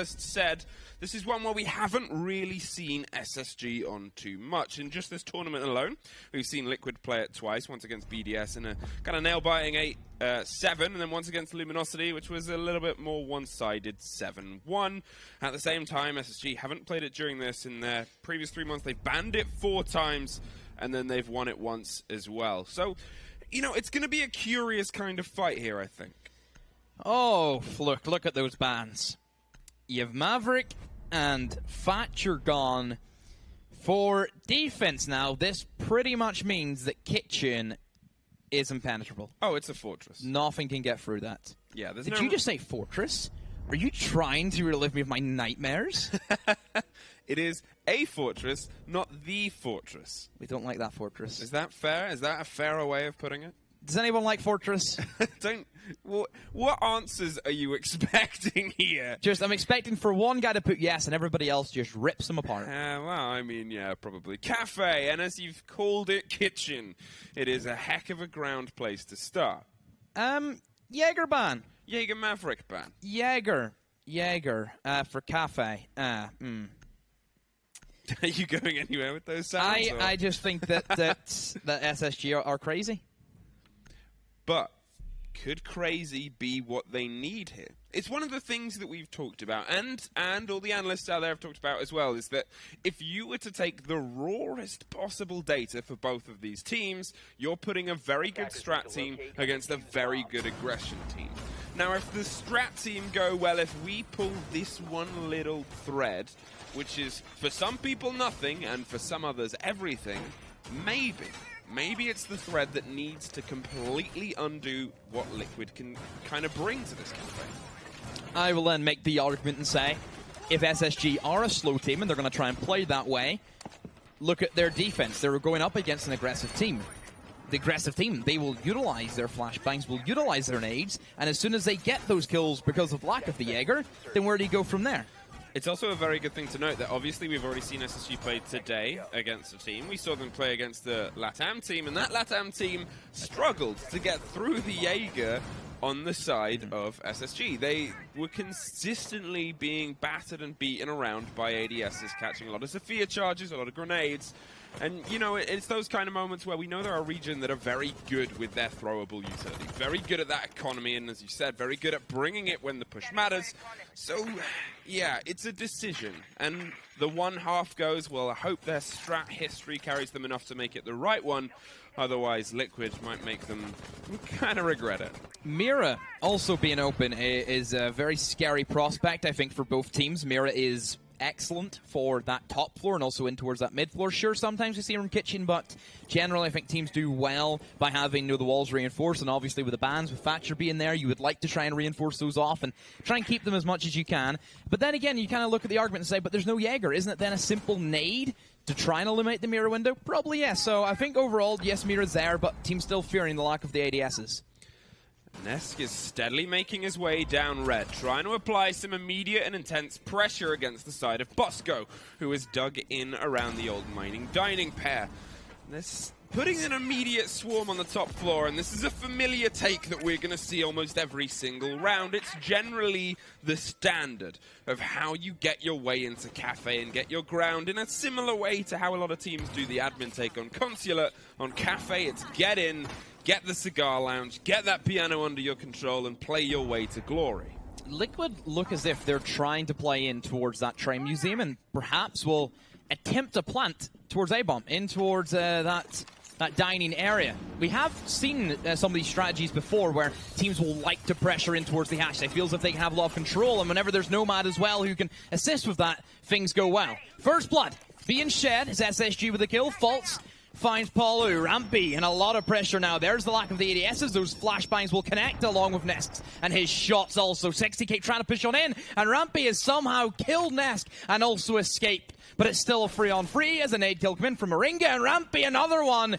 said, this is one where we haven't really seen SSG on too much. In just this tournament alone, we've seen Liquid play it twice, once against BDS in a kind of nail-biting 8-7, and then once against Luminosity, which was a little bit more one-sided 7-1. At the same time, SSG haven't played it during this. In their previous 3 months, they've banned it 4 times, and then they've won it once as well. So, you know, it's going to be a curious kind of fight here, I think. Oh, look at those bans. You have Maverick and Thatcher gone. For defense now, this pretty much means that Kitchen is impenetrable. Oh, it's a fortress. Nothing can get through that. Yeah, there's Did you just say fortress? Are you trying to relive me of my nightmares? It is a fortress, not the fortress. We don't like that fortress. Is that fair? Is that a fairer way of putting it? Does anyone like fortress? What answers are you expecting here? I'm expecting for one guy to put yes and everybody else just rips them apart. Well, I mean, yeah, probably. Cafe, and as you've called it, kitchen. It is a heck of a ground place to start. Jaeger ban. Jaeger Maverick ban. Jaeger for Cafe. Are you going anywhere with those sounds? I just think that SSG are crazy. But could crazy be what they need here? It's one of the things that we've talked about, and all the analysts out there have talked about as well, is that if you were to take the rawest possible data for both of these teams, you're putting a very good strat team against a very good aggression team. Now, if the strat team go, well, if we pull this one little thread, which is for some people nothing, and for some others everything, Maybe it's the thread that needs to completely undo what Liquid can kind of bring to this campaign. I will then make the argument and say, if SSG are a slow team and they're going to try and play that way, look at their defense. They're going up against an aggressive team. The aggressive team, they will utilize their flashbangs, will utilize their nades, and as soon as they get those kills because of lack of the Jaeger, then where do you go from there? It's also a very good thing to note that obviously we've already seen SSG play today against a team. We saw them play against the LATAM team, and that LATAM team struggled to get through the Jaeger on the side of SSG. They were consistently being battered and beaten around by ADSs, catching a lot of Sophia charges, a lot of grenades. And, you know, it's those kind of moments where we know there are regions that are very good with their throwable utility. Very good at that economy, and as you said, very good at bringing it when the push matters. So, yeah, it's a decision. And the one half goes, well, I hope their strat history carries them enough to make it the right one. Otherwise, Liquid might make them kind of regret it. Mira also being open is a very scary prospect, I think, for both teams. Mira is excellent for that top floor and also in towards that mid floor. Sure, sometimes we see from Kitchen, but generally I think teams do well by having the walls reinforced, and obviously with the bans, with Thatcher being there, you would like to try and reinforce those off and try and keep them as much as you can. But then again, you kind of look at the argument and say, but there's no Jaeger. Isn't it then a simple nade to try and eliminate the Mira window? Probably yes. So I think overall, yes, Mira's there, but team's still fearing the lack of the ADSs. Nesk is steadily making his way down red, trying to apply some immediate and intense pressure against the side of Bosco, who is dug in around the old mining dining pair. This putting an immediate swarm on the top floor, and this is a familiar take that we're going to see almost every single round. It's generally the standard of how you get your way into Cafe and get your ground in a similar way to how a lot of teams do the admin take on Consulate. On Cafe, it's get in, get the cigar lounge, get that piano under your control, and play your way to glory. Liquid look as if they're trying to play in towards that train museum and perhaps will attempt to plant towards A-bomb, in towards that dining area. We have seen some of these strategies before where teams will like to pressure in towards the hash. They feel as if they can have a lot of control, and whenever there's Nomad as well who can assist with that, things go well. First blood being shed is SSG with a kill. False finds Paulu. Rampy, and a lot of pressure now. There's the lack of the ADSs. Those flashbangs will connect along with Nesk. And his shots also. 60k trying to push on in. And Rampy has somehow killed Nesk and also escaped. But it's still a free-on-free as a nade kill come in from Moringa. And Rampy, another one.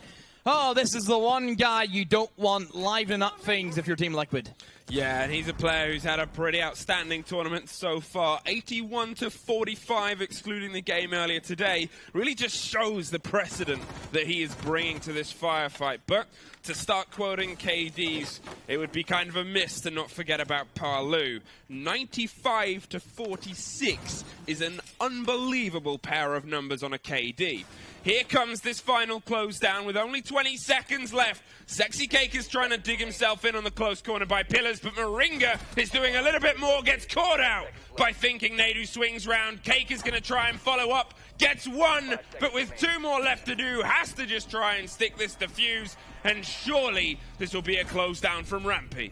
Oh, this is the one guy you don't want livening up things if you're Team Liquid. Yeah, and he's a player who's had a pretty outstanding tournament so far. 81-45, excluding the game earlier today. Really just shows the precedent that he is bringing to this firefight. But to start quoting KDs, it would be kind of a miss to not forget about Palu. 95-46 is an unbelievable pair of numbers on a KD. Here comes this final close down with only 20 seconds left. Sexy Cake is trying to dig himself in on the close corner by Pillars, but Moringa is doing a little bit more, gets caught out by Thinking Nadu swings round. Cake is going to try and follow up, gets one, but with 2 more left to do, has to just try and stick this defuse, and surely this will be a close down from Rampy.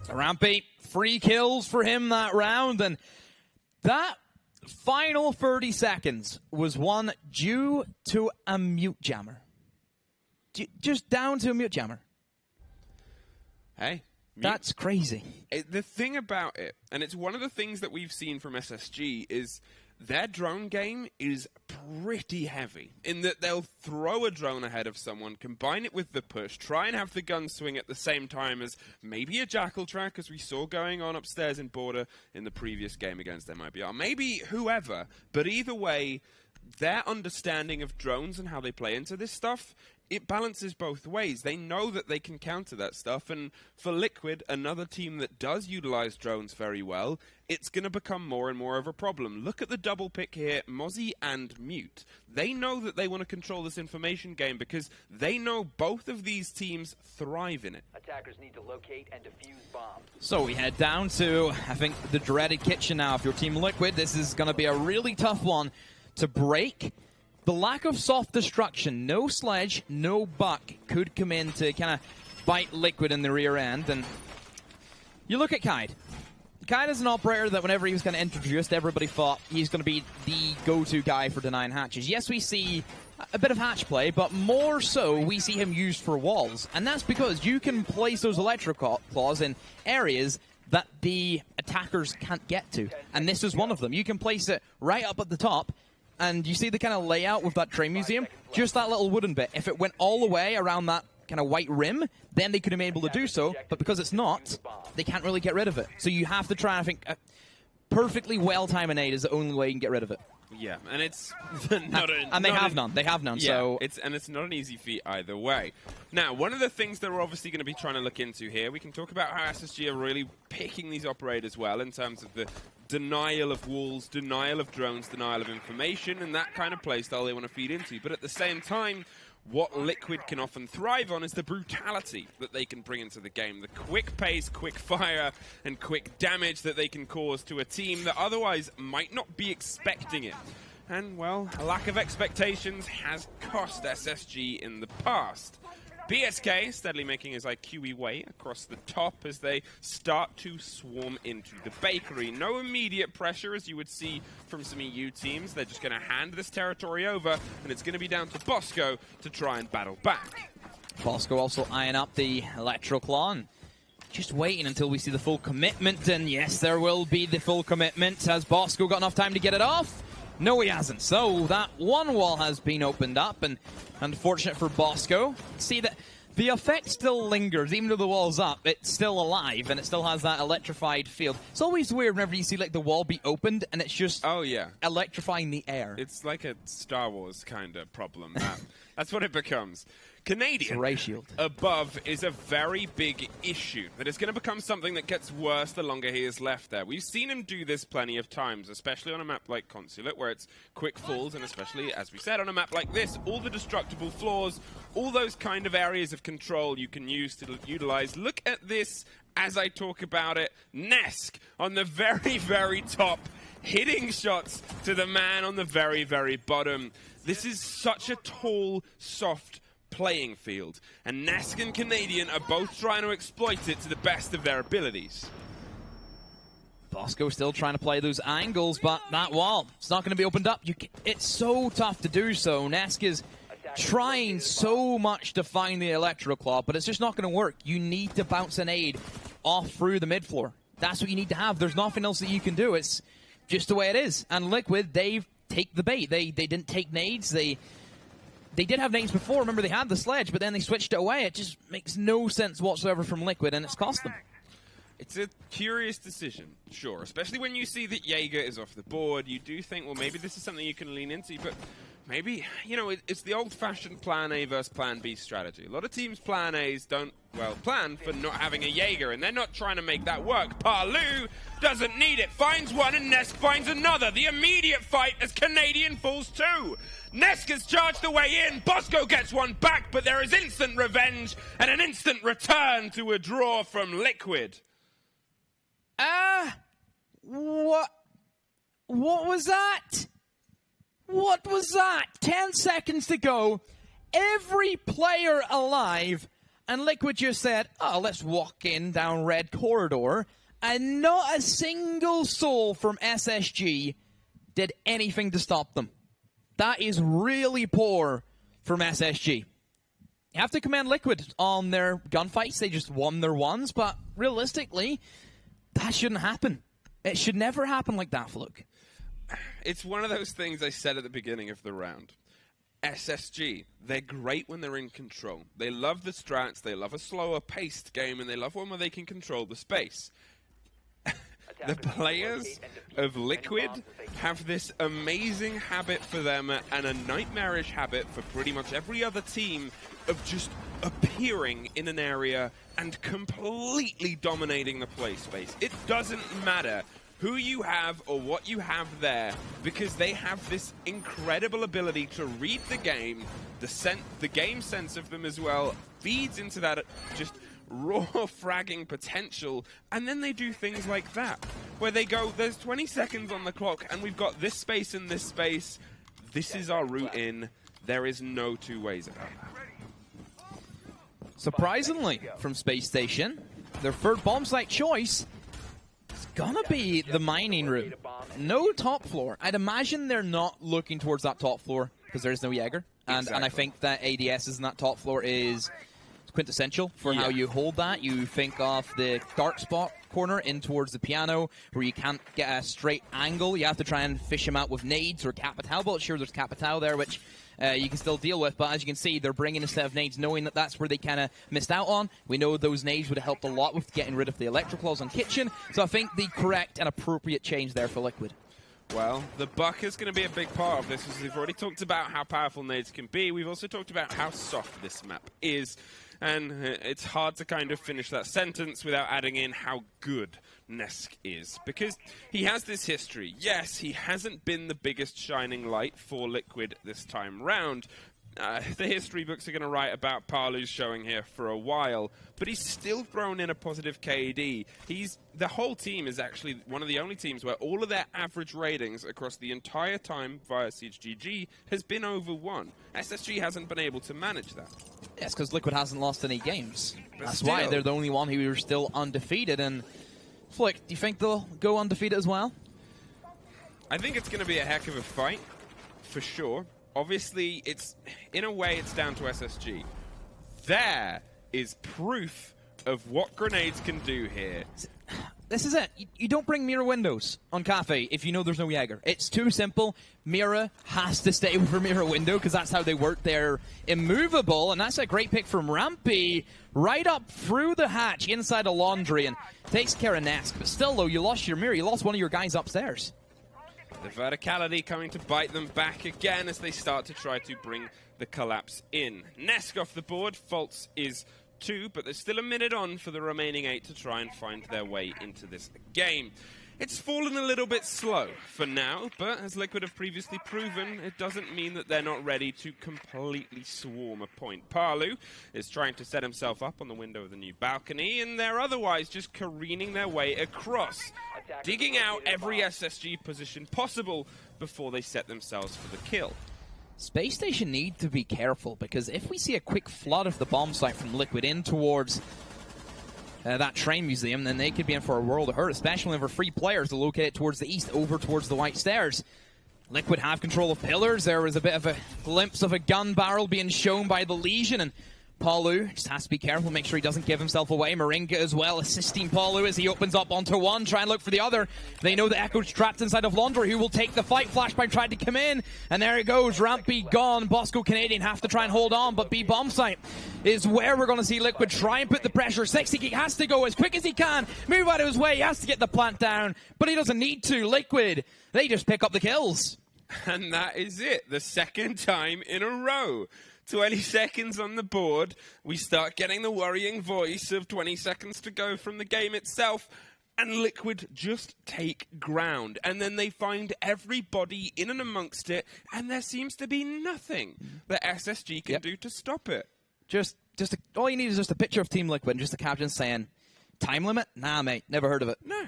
Rampy, 3 kills for him that round, and that final 30 seconds was won due to a mute jammer. Just down to a mute jammer. Hey. That's crazy. The thing about it, and it's one of the things that we've seen from SSG, is their drone game is pretty heavy in that they'll throw a drone ahead of someone, combine it with the push, try and have the gun swing at the same time as maybe a Jackal track, as we saw going on upstairs in Border in the previous game against MIBR. Maybe whoever, but either way, their understanding of drones and how they play into this stuff, it balances both ways. They know that they can counter that stuff, and for Liquid, another team that does utilize drones very well, it's going to become more and more of a problem. Look at the double pick here, Mozzie and Mute. They know that they want to control this information game because they know both of these teams thrive in it. Attackers need to locate and defuse bombs. So we head down to, I think, the dreaded kitchen now. If you're Team Liquid, this is going to be a really tough one to break. The lack of soft destruction, no sledge, no buck, could come in to kind of bite Liquid in the rear end. And you look at Kaid. Kaid is an operator that whenever he was kind of introduced, everybody thought he's going to be the go-to guy for denying hatches. Yes, we see a bit of hatch play, but more so we see him used for walls. And that's because you can place those electro claws in areas that the attackers can't get to. And this is one of them. You can place it right up at the top. And you see the kind of layout with that train museum, just that little wooden bit. If it went all the way around that kind of white rim, then they could have been able to do so. But because it's not, they can't really get rid of it. So you have to try, I think, perfectly well-timed nade is the only way you can get rid of it. Yeah, and it's not a... And they have none. They have none, yeah, so... it's not an easy feat either way. Now, one of the things that we're obviously going to be trying to look into here, we can talk about how SSG are really picking these operators well in terms of the denial of walls, denial of drones, denial of information, and that kind of playstyle they want to feed into. But at the same time, what Liquid can often thrive on is the brutality that they can bring into the game. The quick pace, quick fire, and quick damage that they can cause to a team that otherwise might not be expecting it. And, well, a lack of expectations has cost SSG in the past. BSK steadily making his IQE way across the top as they start to swarm into the bakery. No immediate pressure, as you would see from some EU teams. They're just going to hand this territory over, and it's going to be down to Bosco to try and battle back. Bosco also eyeing up the Electroclaw. Just waiting until we see the full commitment, and yes, there will be the full commitment. Has Bosco got enough time to get it off? No, he hasn't. So that one wall has been opened up, and unfortunate for Bosco. See that the effect still lingers, even though the wall's up. It's still alive, and it still has that electrified field. It's always weird whenever you see like the wall be opened, and it's just electrifying the air. It's like a Star Wars kind of problem. That's what it becomes. Canadian ray shield above is a very big issue that is going to become something that gets worse the longer he is left there. We've seen him do this plenty of times, especially on a map like Consulate, where it's quick falls, and especially, as we said, on a map like this, all the destructible floors, all those kind of areas of control you can use to utilize. Look at this as I talk about it. Nesk on the very, very top, hitting shots to the man on the very, very bottom. This is such a tall, soft playing field, and Nesk and Canadian are both trying to exploit it to the best of their abilities. Bosco still trying to play those angles, but that wall, it's not going to be opened up. It's so tough to do so. Nesk is trying so much to find the Electroclaw, but it's just not going to work. You need to bounce an aid off through the mid floor. That's what you need to have. There's nothing else that you can do. It's just the way it is. And Liquid, they take the bait. They didn't take nades. They they did have names before. Remember, they had the sledge, but then they switched it away. It just makes no sense whatsoever from Liquid, and it's cost them. It's a curious decision, sure, especially when you see that Jaeger is off the board. You do think, well, maybe this is something you can lean into, but maybe, you know, it's the old-fashioned plan A versus plan B strategy. A lot of teams' plan A's don't, well, plan for not having a Jaeger, and they're not trying to make that work. Palu doesn't need it, finds one, and Nesk finds another. The immediate fight as Canadian falls too. Nesk has charged the way in, Bosco gets one back, but there is instant revenge and an instant return to a draw from Liquid. What was that? What was that? 10 seconds to go. Every player alive. And Liquid just said, oh, let's walk in down red corridor. And not a single soul from SSG did anything to stop them. That is really poor from SSG. You have to commend Liquid on their gunfights. They just won their ones. But realistically, that shouldn't happen. It should never happen like that, Fluke. It's one of those things I said at the beginning of the round. SSG, they're great when they're in control. They love the strats, they love a slower paced game, and they love one where they can control the space. The players of Liquid have this amazing habit for them and a nightmarish habit for pretty much every other team of just appearing in an area and completely dominating the play space. It doesn't matter who you have or what you have there, because they have this incredible ability to read the game, the game sense of them as well, feeds into that just raw fragging potential, and then they do things like that, where they go, there's 20 seconds on the clock, and we've got this space and this space, this is our route in, there is no two ways about that. Surprisingly, from Spacestation, their third bomb site choice is gonna be the mining room. No top floor. I'd imagine they're not looking towards that top floor because there's no Jaeger. And I think that ADS in that top floor is quintessential for how you hold that. You think of the dark spot corner in towards the piano where you can't get a straight angle. You have to try and fish him out with nades or Capitao. But sure, there's Capitao there, which you can still deal with. But as you can see, they're bringing a set of nades, knowing that that's where they kind of missed out on. We know those nades would have helped a lot with getting rid of the electroclaws on Kitchen. So I think the correct and appropriate change there for Liquid. Well, the buck is going to be a big part of this, as we've already talked about how powerful nades can be. We've also talked about how soft this map is. And it's hard to kind of finish that sentence without adding in how good Nesk is. Because he has this history. Yes, he hasn't been the biggest shining light for Liquid this time round. The history books are going to write about Palu's showing here for a while, but he's still thrown in a positive KD. The whole team is actually one of the only teams where all of their average ratings across the entire time via CHGG has been over 1. SSG hasn't been able to manage that. Yes, because Liquid hasn't lost any games. That's why they're the only one who are still undefeated. And Flick, do you think they'll go undefeated as well? I think it's going to be a heck of a fight, for sure. Obviously, in a way, it's down to SSG. There is proof of what grenades can do here. This is it. You don't bring mirror windows on Cafe if you know there's no Jaeger. It's too simple. Mira has to stay with her mirror window because that's how they work. They're immovable, and that's a great pick from Rampy. Right up through the hatch inside a laundry and takes care of Nesk. But still, though, you lost your mirror. You lost one of your guys upstairs. The verticality coming to bite them back again as they start to try to bring the collapse in. Nesk off the board. Faults is 2, but there's still a minute on for the remaining 8 to try and find their way into this game. It's fallen a little bit slow for now, but as Liquid have previously proven, it doesn't mean that they're not ready to completely swarm a point. Palu is trying to set himself up on the window of the new balcony, and they're otherwise just careening their way across, digging out every SSG position possible before they set themselves for the kill. Spacestation need to be careful, because if we see a quick flood of the bomb site from Liquid in towards that train museum, then they could be in for a world of hurt, especially for free players to locate it towards the east, over towards the white stairs. Liquid have control of pillars. There was a bit of a glimpse of a gun barrel being shown by the Legion, and Palu just has to be careful, make sure he doesn't give himself away. Moringa as well, assisting Palu as he opens up onto one, try and look for the other. They know the Echo's trapped inside of Laundry, who will take the fight. Flashbang tried to come in, and there it goes. Ramp B gone. Bosco Canadian have to try and hold on, but B bomb site is where we're going to see Liquid try and put the pressure. Sexy Geek has to go as quick as he can, move out of his way, he has to get the plant down, but he doesn't need to. Liquid, they just pick up the kills. And that is it, the second time in a row. 20 seconds on the board, we start getting the worrying voice of 20 seconds to go from the game itself, and Liquid just take ground. And then they find everybody in and amongst it, and there seems to be nothing that SSG can do to stop it. All you need is just a picture of Team Liquid and just the caption saying, time limit? Nah, mate, never heard of it. No,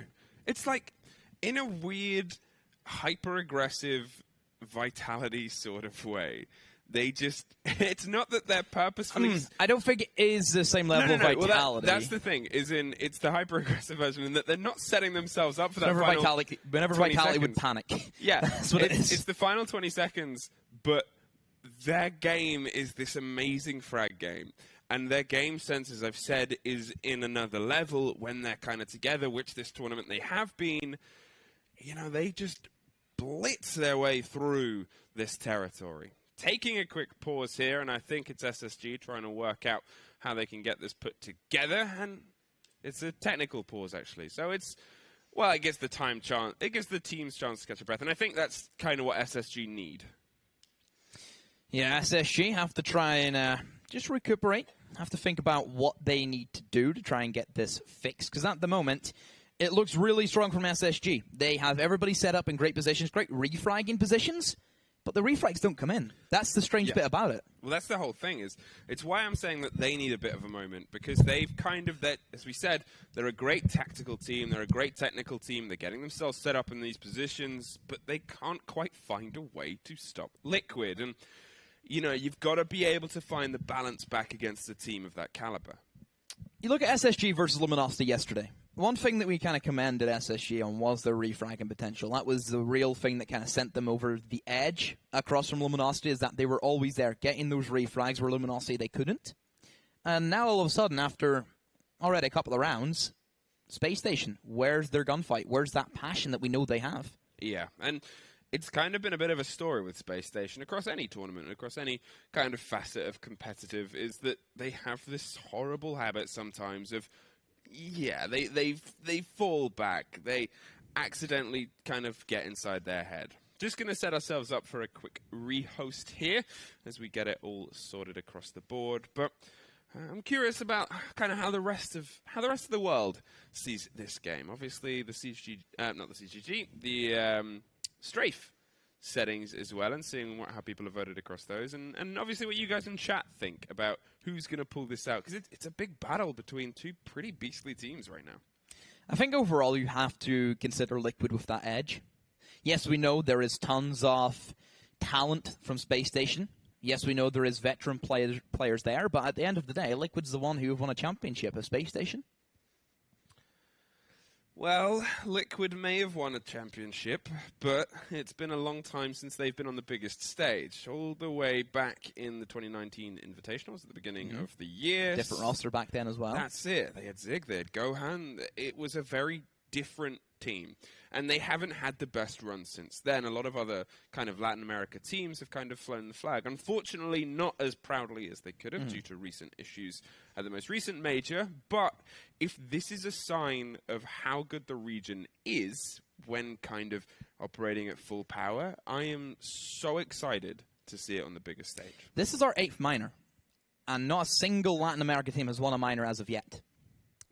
it's like, in a weird, hyper-aggressive vitality sort of way. They just, it's not that they're purposefully... I don't think it is the same level of vitality. Well, that's the thing, it's the hyper-aggressive version, in that they're not setting themselves up for that final whenever vitality would panic. Yeah, that's what it is. It's the final 20 seconds, but their game is this amazing frag game. And their game sense, as I've said, is in another level when they're kind of together, which this tournament they have been. You know, they just blitz their way through this territory. Taking a quick pause here, and I think it's SSG trying to work out how they can get this put together, and it's a technical pause actually. So it's, well, it gives the team's chance to catch a breath, and I think that's kind of what SSG need. Yeah, SSG have to try and just recuperate, have to think about what they need to do to try and get this fixed, because at the moment, it looks really strong from SSG. They have everybody set up in great positions, great refragging positions, but the refrags don't come in. That's the strange bit about it. Well, that's the whole thing. It's why I'm saying that they need a bit of a moment, because they've kind of, as we said, they're a great tactical team, they're a great technical team, they're getting themselves set up in these positions, but they can't quite find a way to stop Liquid. And, you know, you've got to be able to find the balance back against a team of that caliber. You look at SSG versus Luminosity yesterday. One thing that we kind of commended SSG on was their refragging potential. That was the real thing that kind of sent them over the edge across from Luminosity, is that they were always there getting those refrags where Luminosity they couldn't. And now all of a sudden, after already a couple of rounds, Spacestation, where's their gunfight? Where's that passion that we know they have? Yeah, and it's kind of been a bit of a story with Spacestation across any tournament, across any kind of facet of competitive, is that they have this horrible habit sometimes of, yeah, they fall back. They accidentally kind of get inside their head. Just going to set ourselves up for a quick rehost here as we get it all sorted across the board. But I'm curious about kind of how the rest of the world sees this game. Obviously, the Strafe settings as well, and seeing how people have voted across those, and obviously what you guys in chat think about who's going to pull this out, because it's a big battle between two pretty beastly teams right now. I think overall you have to consider Liquid with that edge. Yes, we know there is tons of talent from Spacestation. Yes, we know there is veteran players there, but at the end of the day, Liquid's the one who have won a championship at Spacestation. Well, Liquid may have won a championship, but it's been a long time since they've been on the biggest stage. All the way back in the 2019 Invitationals at the beginning of the year. Different roster back then as well. That's it. They had Zig, they had Gohan. It was a very different team. And they haven't had the best run since then. A lot of other kind of Latin America teams have kind of flown the flag. Unfortunately, not as proudly as they could have due to recent issues at the most recent major. But if this is a sign of how good the region is when kind of operating at full power, I am so excited to see it on the biggest stage. This is our 8th minor, and not a single Latin America team has won a minor as of yet.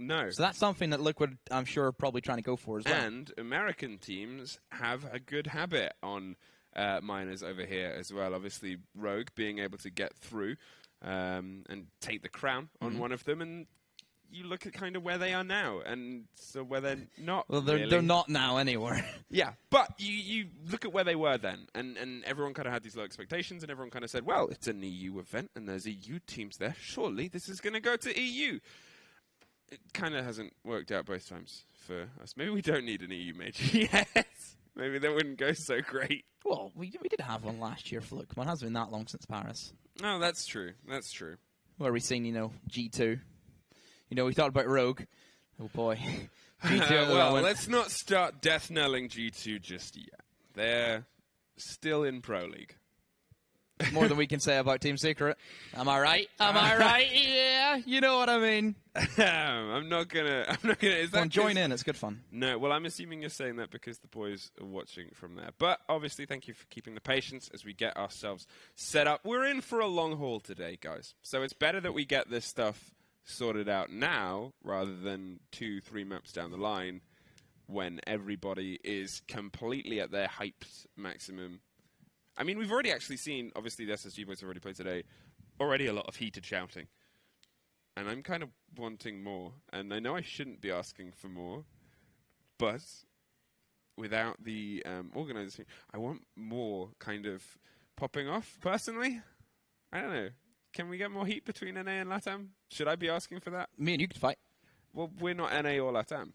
No. So that's something that Liquid, I'm sure, are probably trying to go for as well. And American teams have a good habit on minors over here as well. Obviously, Rogue being able to get through and take the crown on one of them. And you look at kind of where they are now, and so where they're not. Well, they're not now anywhere. Yeah, but you look at where they were then, and everyone kind of had these low expectations, and everyone kind of said, well, it's an EU event, and there's EU teams there. Surely this is going to go to EU. It kind of hasn't worked out both times for us. Maybe we don't need an EU major yet. Maybe that wouldn't go so great. Well, we did have one last year, Fluke. It hasn't been that long since Paris. No, that's true. That's true. where we've seen, G2. We thought about Rogue. Oh, boy. G2 well, let's not start death knelling G2 just yet. They're still in Pro League. More than we can say about Team Secret. Am I right? Am I right? Yeah, you know what I mean. I'm not gonna. Is that join in? It's good fun. No, well, I'm assuming you're saying that because the boys are watching from there. But obviously, thank you for keeping the patience as we get ourselves set up. We're in for a long haul today, guys. So it's better that we get this stuff sorted out now rather than 2-3 maps down the line when everybody is completely at their hyped maximum. I mean, we've already actually seen, obviously the SSG boys have already played today, already a lot of heated shouting. And I'm kind of wanting more. And I know I shouldn't be asking for more, but without the organizing, I want more kind of popping off, personally. I don't know. Can we get more heat between NA and LATAM? Should I be asking for that? Me and you could fight. Well, we're not NA or LATAM.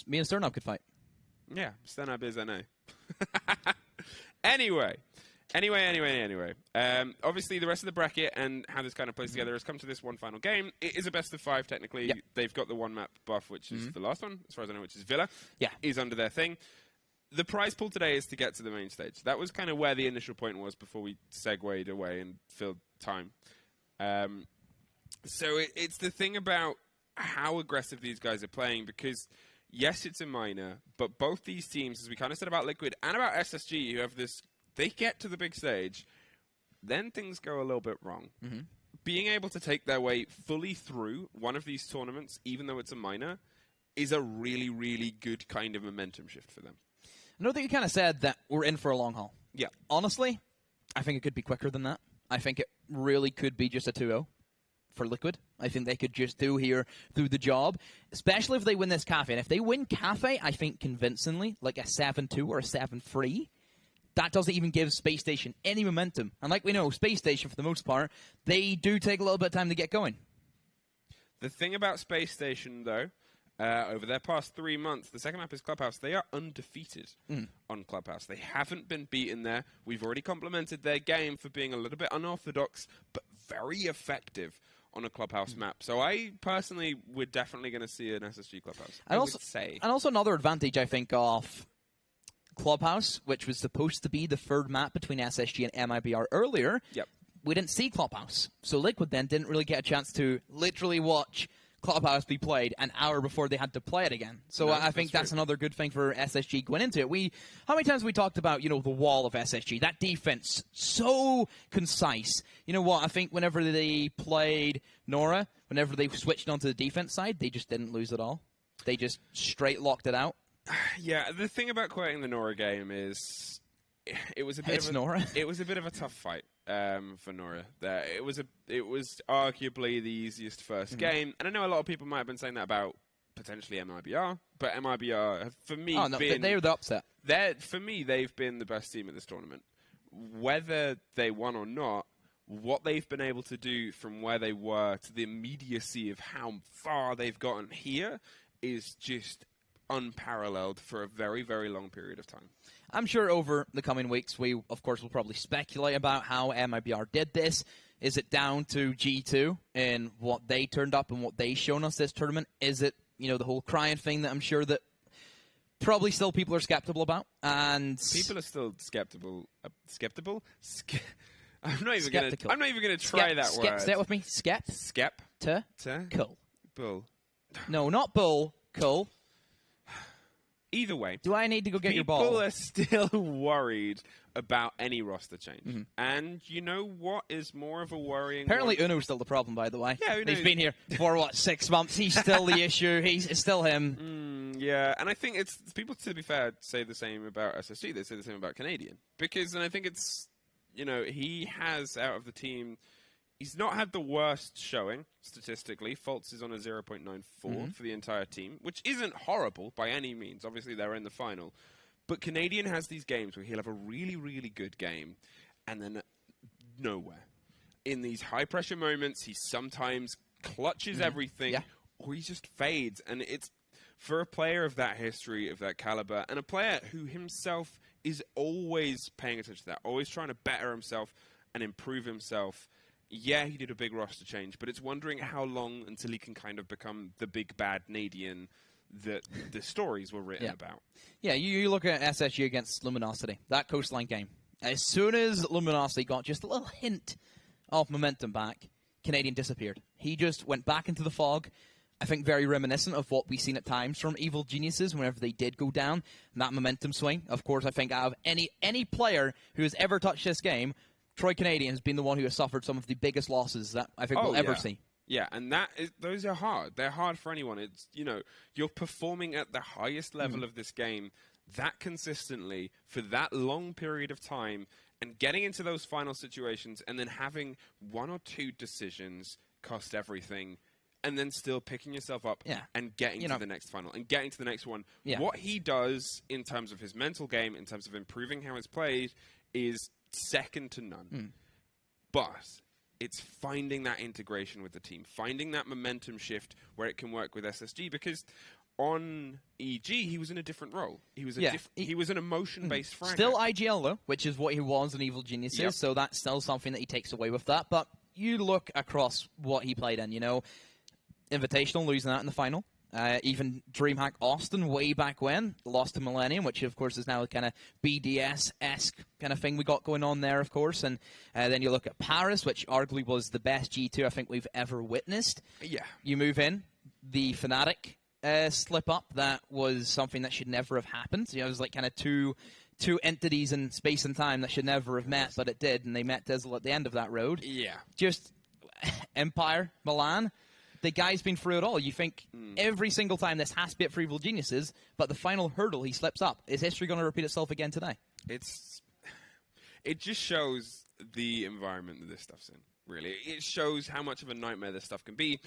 Me and Sternab could fight. Yeah, Sternab is NA. Anyway. Obviously, the rest of the bracket and how this kind of plays together has come to this one final game. It is a best of 5, technically. Yep. They've got the one map buff, which is the last one, as far as I know, which is Villa. Yeah. Is under their thing. The prize pool today is to get to the main stage. That was kind of where the initial point was before we segued away and filled time. So it's the thing about how aggressive these guys are playing because, yes, it's a minor, but both these teams, as we kind of said about Liquid and about SSG, who have this, they get to the big stage, then things go a little bit wrong. Mm-hmm. Being able to take their way fully through one of these tournaments, even though it's a minor, is a really, really good kind of momentum shift for them. I know that you kind of said that we're in for a long haul. Yeah. Honestly, I think it could be quicker than that. I think it really could be just a 2-0 for Liquid. I think they could just do the job, especially if they win this Cafe. And if they win Cafe, I think convincingly, like a 7-2 or a 7-3, that doesn't even give Space Station any momentum. And like we know, Space Station, for the most part, they do take a little bit of time to get going. The thing about Space Station, though, over their past 3 months, the second map is Clubhouse. They are undefeated on Clubhouse. They haven't been beaten there. We've already complimented their game for being a little bit unorthodox, but very effective on a Clubhouse map. So I personally would definitely going to see an SSG Clubhouse. I would say. And also another advantage, I think, of Clubhouse, which was supposed to be the third map between SSG and MIBR earlier. Yep. We didn't see Clubhouse. So Liquid then didn't really get a chance to literally watch Clubhouse be played an hour before they had to play it again. So I think that's another good thing for SSG going into it. How many times have we talked about, the wall of SSG, that defense, so concise. You know what, I think whenever they played Nora, whenever they switched onto the defense side, they just didn't lose at all. They just straight locked it out. Yeah, the thing about quitting the Nora game is it was a bit of a tough fight for Nora. It was arguably the easiest first game, and I know a lot of people might have been saying that about potentially MIBR, but MIBR for me, they were the upset. For me, they've been the best team at this tournament. Whether they won or not, what they've been able to do from where they were to the immediacy of how far they've gotten here is just unparalleled for a very, very long period of time. I'm sure over the coming weeks, we, of course, will probably speculate about how MIBR did this. Is it down to G2 and what they turned up and what they shown us this tournament? Is it, the whole crying thing that I'm sure that probably still people are skeptical about? And people are still skeptical. I'm not even going to try that word. Say it with me. Cool. Bull. No, not bull. Cool. Either way, do I need to go get your ball? People are still worried about any roster change. And you know what is more of a worrying Apparently Uno's still the problem, by the way. Yeah, He's been here for, 6 months? He's still the issue. It's still him. Yeah, and I think it's people, to be fair, say the same about SSG. They say the same about Canadian. And I think it's, he has, out of the team, he's not had the worst showing, statistically. Faults is on a 0.94 for the entire team, which isn't horrible by any means. Obviously, they're in the final. But Canadian has these games where he'll have a really, really good game, and then nowhere. In these high-pressure moments, he sometimes clutches everything, or he just fades. And it's, for a player of that history, of that caliber, and a player who himself is always paying attention to that, always trying to better himself and improve himself, yeah, he did a big roster change, but it's wondering how long until he can kind of become the big bad Canadian that the stories were written about. Yeah, you look at SSG against Luminosity, that coastline game. As soon as Luminosity got just a little hint of momentum back, Canadian disappeared. He just went back into the fog. I think very reminiscent of what we've seen at times from Evil Geniuses whenever they did go down, that momentum swing. Of course, I think out of any player who has ever touched this game, Troy Canadian has been the one who has suffered some of the biggest losses that I think we'll ever see. Yeah, and those are hard. They're hard for anyone. It's, you know, you're performing at the highest level of this game that consistently for that long period of time and getting into those final situations and then having one or two decisions cost everything and then still picking yourself up and getting to the next final and getting to the next one. Yeah. What he does in terms of his mental game, in terms of improving how it's played, is second to none. But it's finding that integration with the team, finding that momentum shift where it can work with SSG, because on EG, he was in a different role. He was he was an emotion-based fragger. Still IGL, though, which is what he was in Evil Geniuses, so that's still something that he takes away with that. But you look across what he played in, you know, Invitational, losing that in the final. Even DreamHack Austin, way back when, lost to Millennium, which, of course, is now a kind of BDS-esque kind of thing we got going on there, of course. And then you look at Paris, which arguably was the best G2 I think we've ever witnessed. Yeah. You move in, the Fnatic slip-up, that was something that should never have happened. You know, it was like kind of two entities in space and time that should never have met, but it did, and they met Dizzle at the end of that road. Yeah. Just Empire, Milan. The guy's been through it all. You think every single time this has to be it for Evil Geniuses, but the final hurdle, he slips up. Is history going to repeat itself again today? It just shows the environment that this stuff's in, really. It shows how much of a nightmare this stuff can be.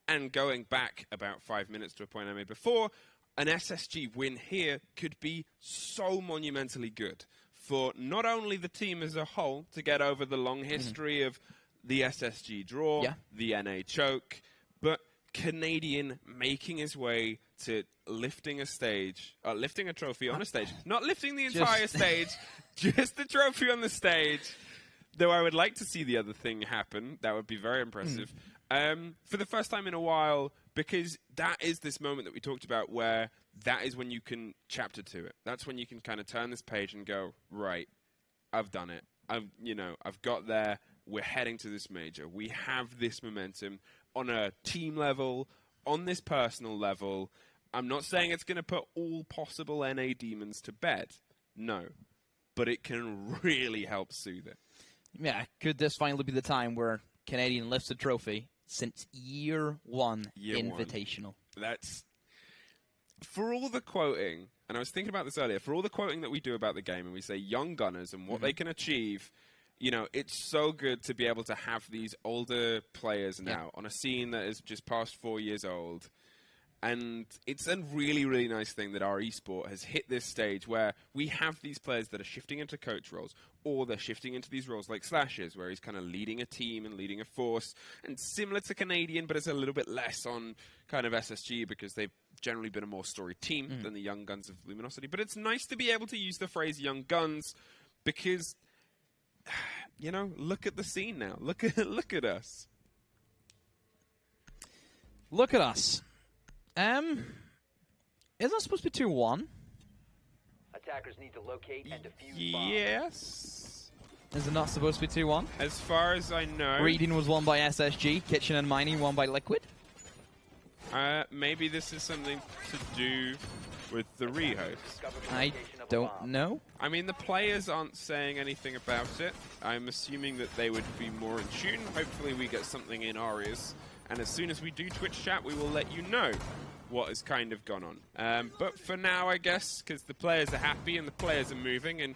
And going back about 5 minutes to a point I made before, an SSG win here could be so monumentally good for not only the team as a whole to get over the long history of the SSG draw, the NA choke, but Canadian making his way to lifting a trophy on a stage. Not lifting the entire stage, just the trophy on the stage. Though I would like to see the other thing happen. That would be very impressive. For the first time in a while, because that is this moment that we talked about where that is when you can chapter to it. That's when you can kind of turn this page and go, right, I've done it. I've got there. We're heading to this major. We have this momentum on a team level, on this personal level. I'm not saying it's going to put all possible NA demons to bed. No. But it can really help soothe it. Yeah, could this finally be the time where Canadian lifts a trophy since year one Invitational? That's... For all the quoting, and I was thinking about this earlier, for all the quoting that we do about the game, and we say young gunners and what they can achieve... You know, it's so good to be able to have these older players now on a scene that is just past 4 years old. And it's a really, really nice thing that our esport has hit this stage where we have these players that are shifting into coach roles, or they're shifting into these roles like Slash's, where he's kind of leading a team and leading a force. And similar to Canadian, but it's a little bit less on kind of SSG because they've generally been a more storied team than the young guns of Luminosity. But it's nice to be able to use the phrase young guns because... You know, look at the scene now. Look at us. Look at us. Is that supposed to be 2-1? Attackers need to locate and defuse bombs. Yes. Is it not supposed to be 2-1? As far as I know. Reading was won by SSG. Kitchen and Mining won by Liquid. Maybe this is something to do with the rehost. I don't know. I mean, the players aren't saying anything about it. I'm assuming that they would be more in tune. Hopefully we get something in our ears. And as soon as we do Twitch chat, we will let you know what has kind of gone on. But for now, I guess, because the players are happy and the players are moving, and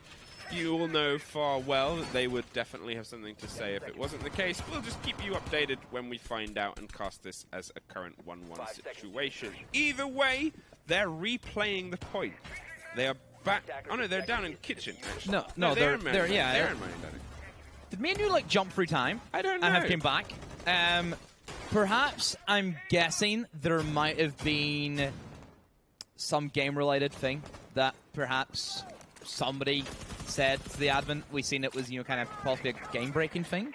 you all know far well that they would definitely have something to say if it wasn't the case. We'll just keep you updated when we find out and cast this as a current 1-1 situation. Either way, they're replaying the point. They are back. Oh no, they're down in kitchen. Actually. No, they're in mining. Did me and you like jump through time? I don't know. And have came back. Perhaps I'm guessing there might have been some game-related thing that perhaps somebody said to the admin. We seen it was kind of possibly a game-breaking thing.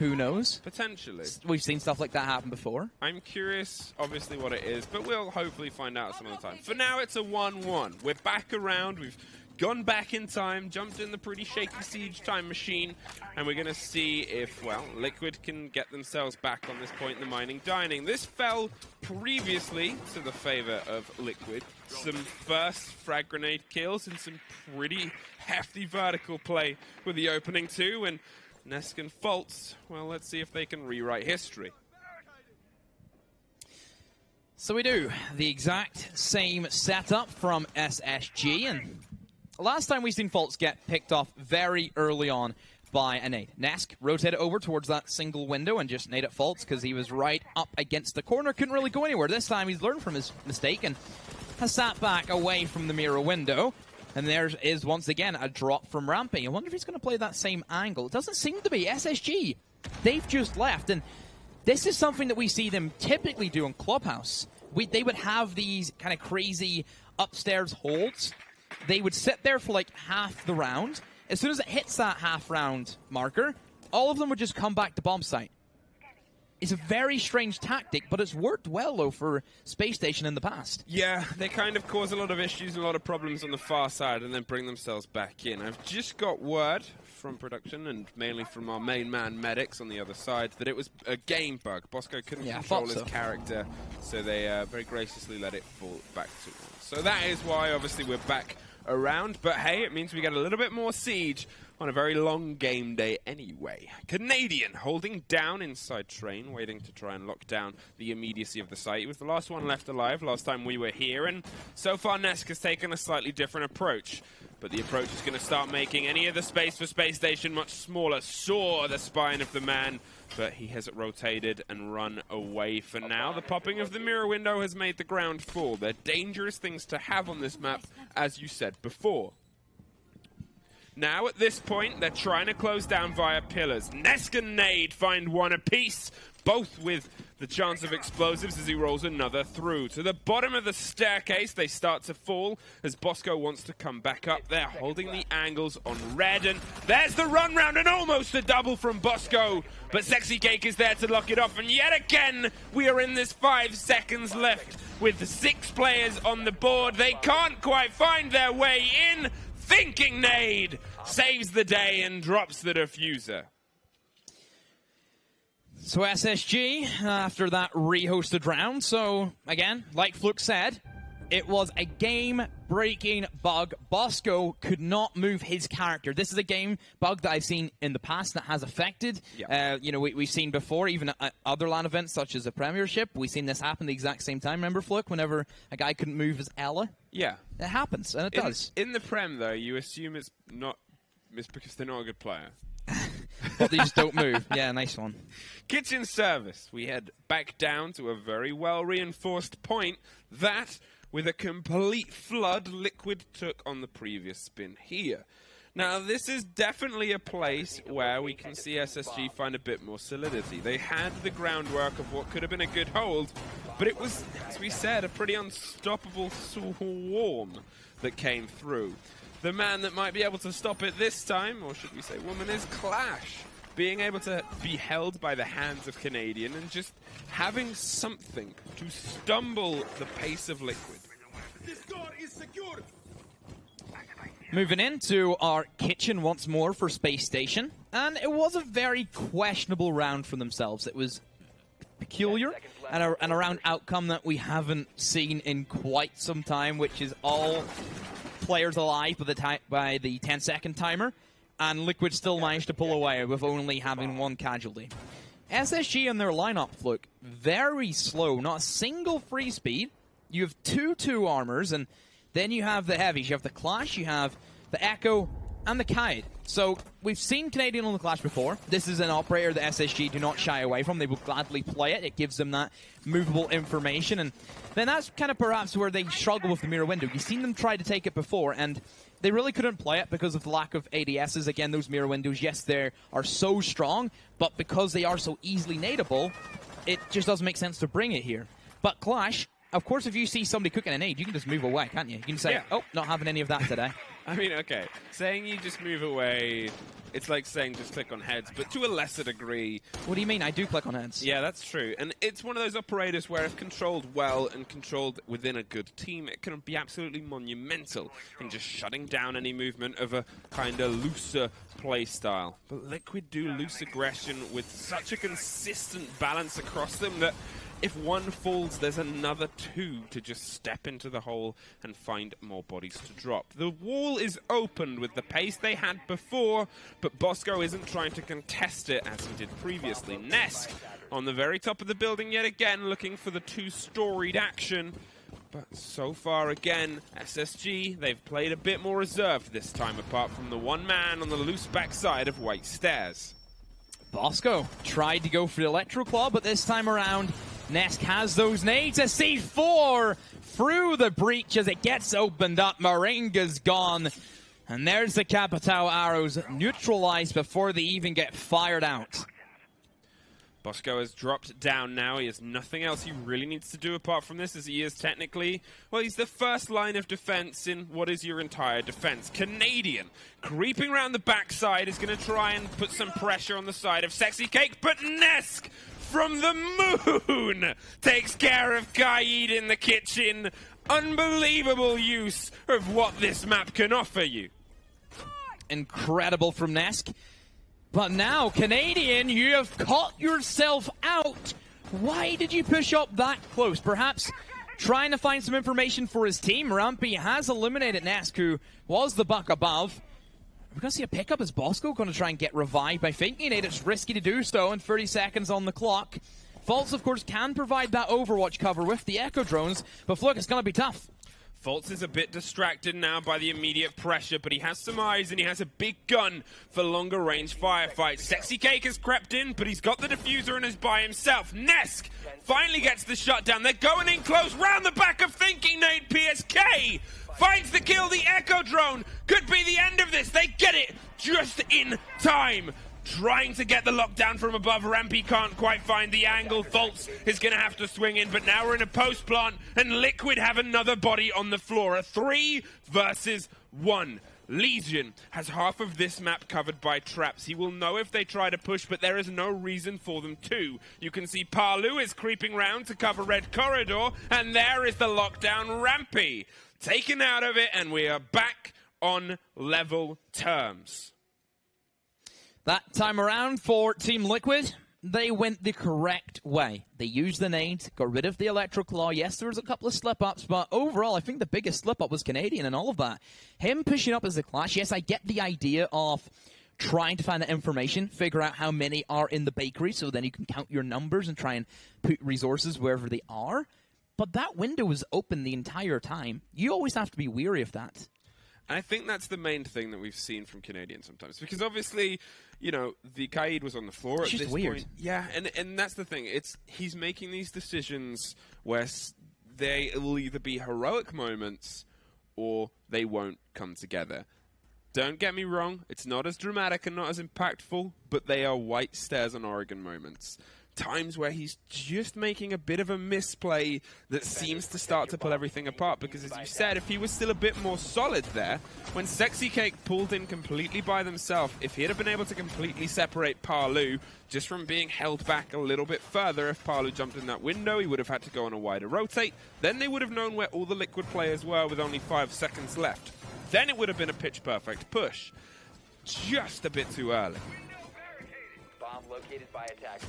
Who knows? Potentially. We've seen stuff like that happen before. I'm curious, obviously, what it is, but we'll hopefully find out some other time. For now, it's a 1-1. We're back around. We've gone back in time, jumped in the pretty shaky Siege time machine, and we're going to see if, well, Liquid can get themselves back on this point in the mining dining. This fell previously to the favor of Liquid. Some first frag grenade kills and some pretty hefty vertical play with the opening two, and Nesk and Fultz, well, let's see if they can rewrite history. So we do the exact same setup from SSG, and last time we seen Fultz get picked off very early on by a nade. Nesk rotated over towards that single window and just nade at Fultz because he was right up against the corner, couldn't really go anywhere. This time he's learned from his mistake and has sat back away from the mirror window. And there is, once again, a drop from Ramping. I wonder if he's going to play that same angle. It doesn't seem to be. SSG, they've just left. And this is something that we see them typically do in Clubhouse. They would have these kind of crazy upstairs holds. They would sit there for like half the round. As soon as it hits that half-round marker, all of them would just come back to bomb site. It's a very strange tactic, but it's worked well, though, for Spacestation in the past. Yeah, they kind of cause a lot of issues and a lot of problems on the far side and then bring themselves back in. I've just got word from production and mainly from our main man Medics on the other side that it was a game bug. Bosco couldn't control his character, so they very graciously let it fall back to him. So that is why, obviously, we're back around. But hey, it means we get a little bit more siege on a very long game day anyway. Canadian holding down inside train, waiting to try and lock down the immediacy of the site. He was the last one left alive last time we were here, and so far Nesk has taken a slightly different approach. But the approach is going to start making any of the space for Spacestation much smaller. Saw the spine of the man, but he has rotated and run away for now. The popping of the mirror window has made the ground fall. They're dangerous things to have on this map, as you said before. Now, at this point, they're trying to close down via pillars. Nesk and Nade find one apiece, both with the chance of explosives as he rolls another through. To the bottom of the staircase, they start to fall as Bosco wants to come back up. They're holding the angles on red, and there's the run round and almost a double from Bosco. But Sexy Cake is there to lock it off, and yet again, we are in this 5 seconds left with 6 players on the board. They can't quite find their way in. Thinking Nade saves the day and drops the diffuser. So SSG, after that rehosted round, so again, like Fluke said, it was a game-breaking bug. Bosco could not move his character. This is a game bug that I've seen in the past that has affected. You know, we've seen before, even at other LAN events such as the Premiership. We've seen this happen the exact same time. Remember, Fluke, whenever a guy couldn't move his Ella? Yeah. It happens, and it does. In the Prem, though, you assume it's because they're not a good player. But they just don't move. Yeah, nice one. Kitchen service. We head back down to a very well-reinforced point that, with a complete flood, Liquid took on the previous spin here. Now, this is definitely a place where we can see SSG find a bit more solidity. They had the groundwork of what could have been a good hold, but it was, as we said, a pretty unstoppable swarm that came through. The man that might be able to stop it this time, or should we say woman, is Clash. Being able to be held by the hands of Canadian and just having something to stumble the pace of Liquid. This door is secure. Moving into our kitchen once more for Spacestation, and it was a very questionable round for themselves. It was peculiar and a round outcome that we haven't seen in quite some time, which is all players alive by the 10-second timer, and Liquid still managed to pull away with only having 1 casualty. SSG and their lineup look very slow, not a single free speed. You have 2 armors, and then you have the heavies. You have the Clash, you have the Echo, and the Kite. So we've seen Canadian on the Clash before. This is an operator that SSG do not shy away from. They will gladly play it. It gives them that movable information, and then that's kind of perhaps where they struggle with the mirror window. You've seen them try to take it before, and they really couldn't play it because of the lack of ADSs. Again, those mirror windows, yes, they are so strong, but because they are so easily nadeable, it just doesn't make sense to bring it here. But Clash, of course, if you see somebody cooking a nade, you can just move away, can't you? You can say, oh, not having any of that today. I mean, okay, saying you just move away, it's like saying just click on heads, but to a lesser degree. What do you mean? I do click on heads. Yeah, that's true. And it's one of those operators where if controlled well and controlled within a good team, it can be absolutely monumental in just shutting down any movement of a kind of looser play style. But Liquid do loose aggression with such a consistent balance across them that if one falls, there's another two to just step into the hole and find more bodies to drop. The wall is opened with the pace they had before, but Bosco isn't trying to contest it as he did previously. Nesk on the very top of the building yet again, looking for the two-storied action. But so far, again, SSG, they've played a bit more reserved this time, apart from the one man on the loose backside of White Stairs. Bosco tried to go for the Electro Claw, but this time around, Nesk has those nades. A C4 through the breach as it gets opened up. Moringa's gone. And there's the Capitao arrows neutralized before they even get fired out. Bosco has dropped down now. He has nothing else he really needs to do apart from this, as he is technically, well, he's the first line of defense in what is your entire defense. Canadian, creeping around the backside, is going to try and put some pressure on the side of Sexy Cake, but Nesk from the moon takes care of Kaid in the kitchen. Unbelievable use of what this map can offer you. Incredible from Nesk. But now, Canadian, you have caught yourself out. Why did you push up that close? Perhaps trying to find some information for his team. Rampy has eliminated Nesk, who was the buck above. We're going to see a pickup. Is Bosco going to try and get revived by faking it? It's risky to do so, and 30 seconds on the clock. Fultz, of course, can provide that Overwatch cover with the Echo drones, but look, it's going to be tough. Fultz is a bit distracted now by the immediate pressure, but he has some eyes and he has a big gun for longer range firefights. Sexy Cake has crept in, but he's got the diffuser and is by himself. Nesk finally gets the shutdown. They're going in close, round the back of Thinking Nate. PSK finds the kill. The Echo drone could be the end of this. They get it just in time. Trying to get the lockdown from above. Rampy can't quite find the angle. Fultz is going to have to swing in, but now we're in a post plant, and Liquid have another body on the floor. A 3 versus 1. Legion has half of this map covered by traps. He will know if they try to push, but there is no reason for them to. You can see Palu is creeping round to cover Red Corridor, and there is the lockdown. Rampy taken out of it, and we are back on level terms. That time around for Team Liquid, they went the correct way. They used the nades, got rid of the Electro Claw. Yes, there was a couple of slip-ups, but overall, I think the biggest slip-up was Canadian and all of that. Him pushing up as a Clash, yes, I get the idea of trying to find that information, figure out how many are in the bakery, so then you can count your numbers and try and put resources wherever they are. But that window was open the entire time. You always have to be wary of that. I think that's the main thing that we've seen from Canadian sometimes, because obviously, you know, the Kaid was on the floor at this point. Yeah, and that's the thing. He's making these decisions where they will either be heroic moments or they won't come together. Don't get me wrong, it's not as dramatic and not as impactful, but they are White Stairs on Oregon moments. Times where he's just making a bit of a misplay that seems to start to pull everything apart, because as you said, if he was still a bit more solid there, when Sexy Cake pulled in completely by themselves, if he had been able to completely separate Palu just from being held back a little bit further, if Palu jumped in that window, he would have had to go on a wider rotate, then they would have known where all the Liquid players were with only 5 seconds left. Then it would have been a pitch-perfect push. Just a bit too early. Bomb located by attackers.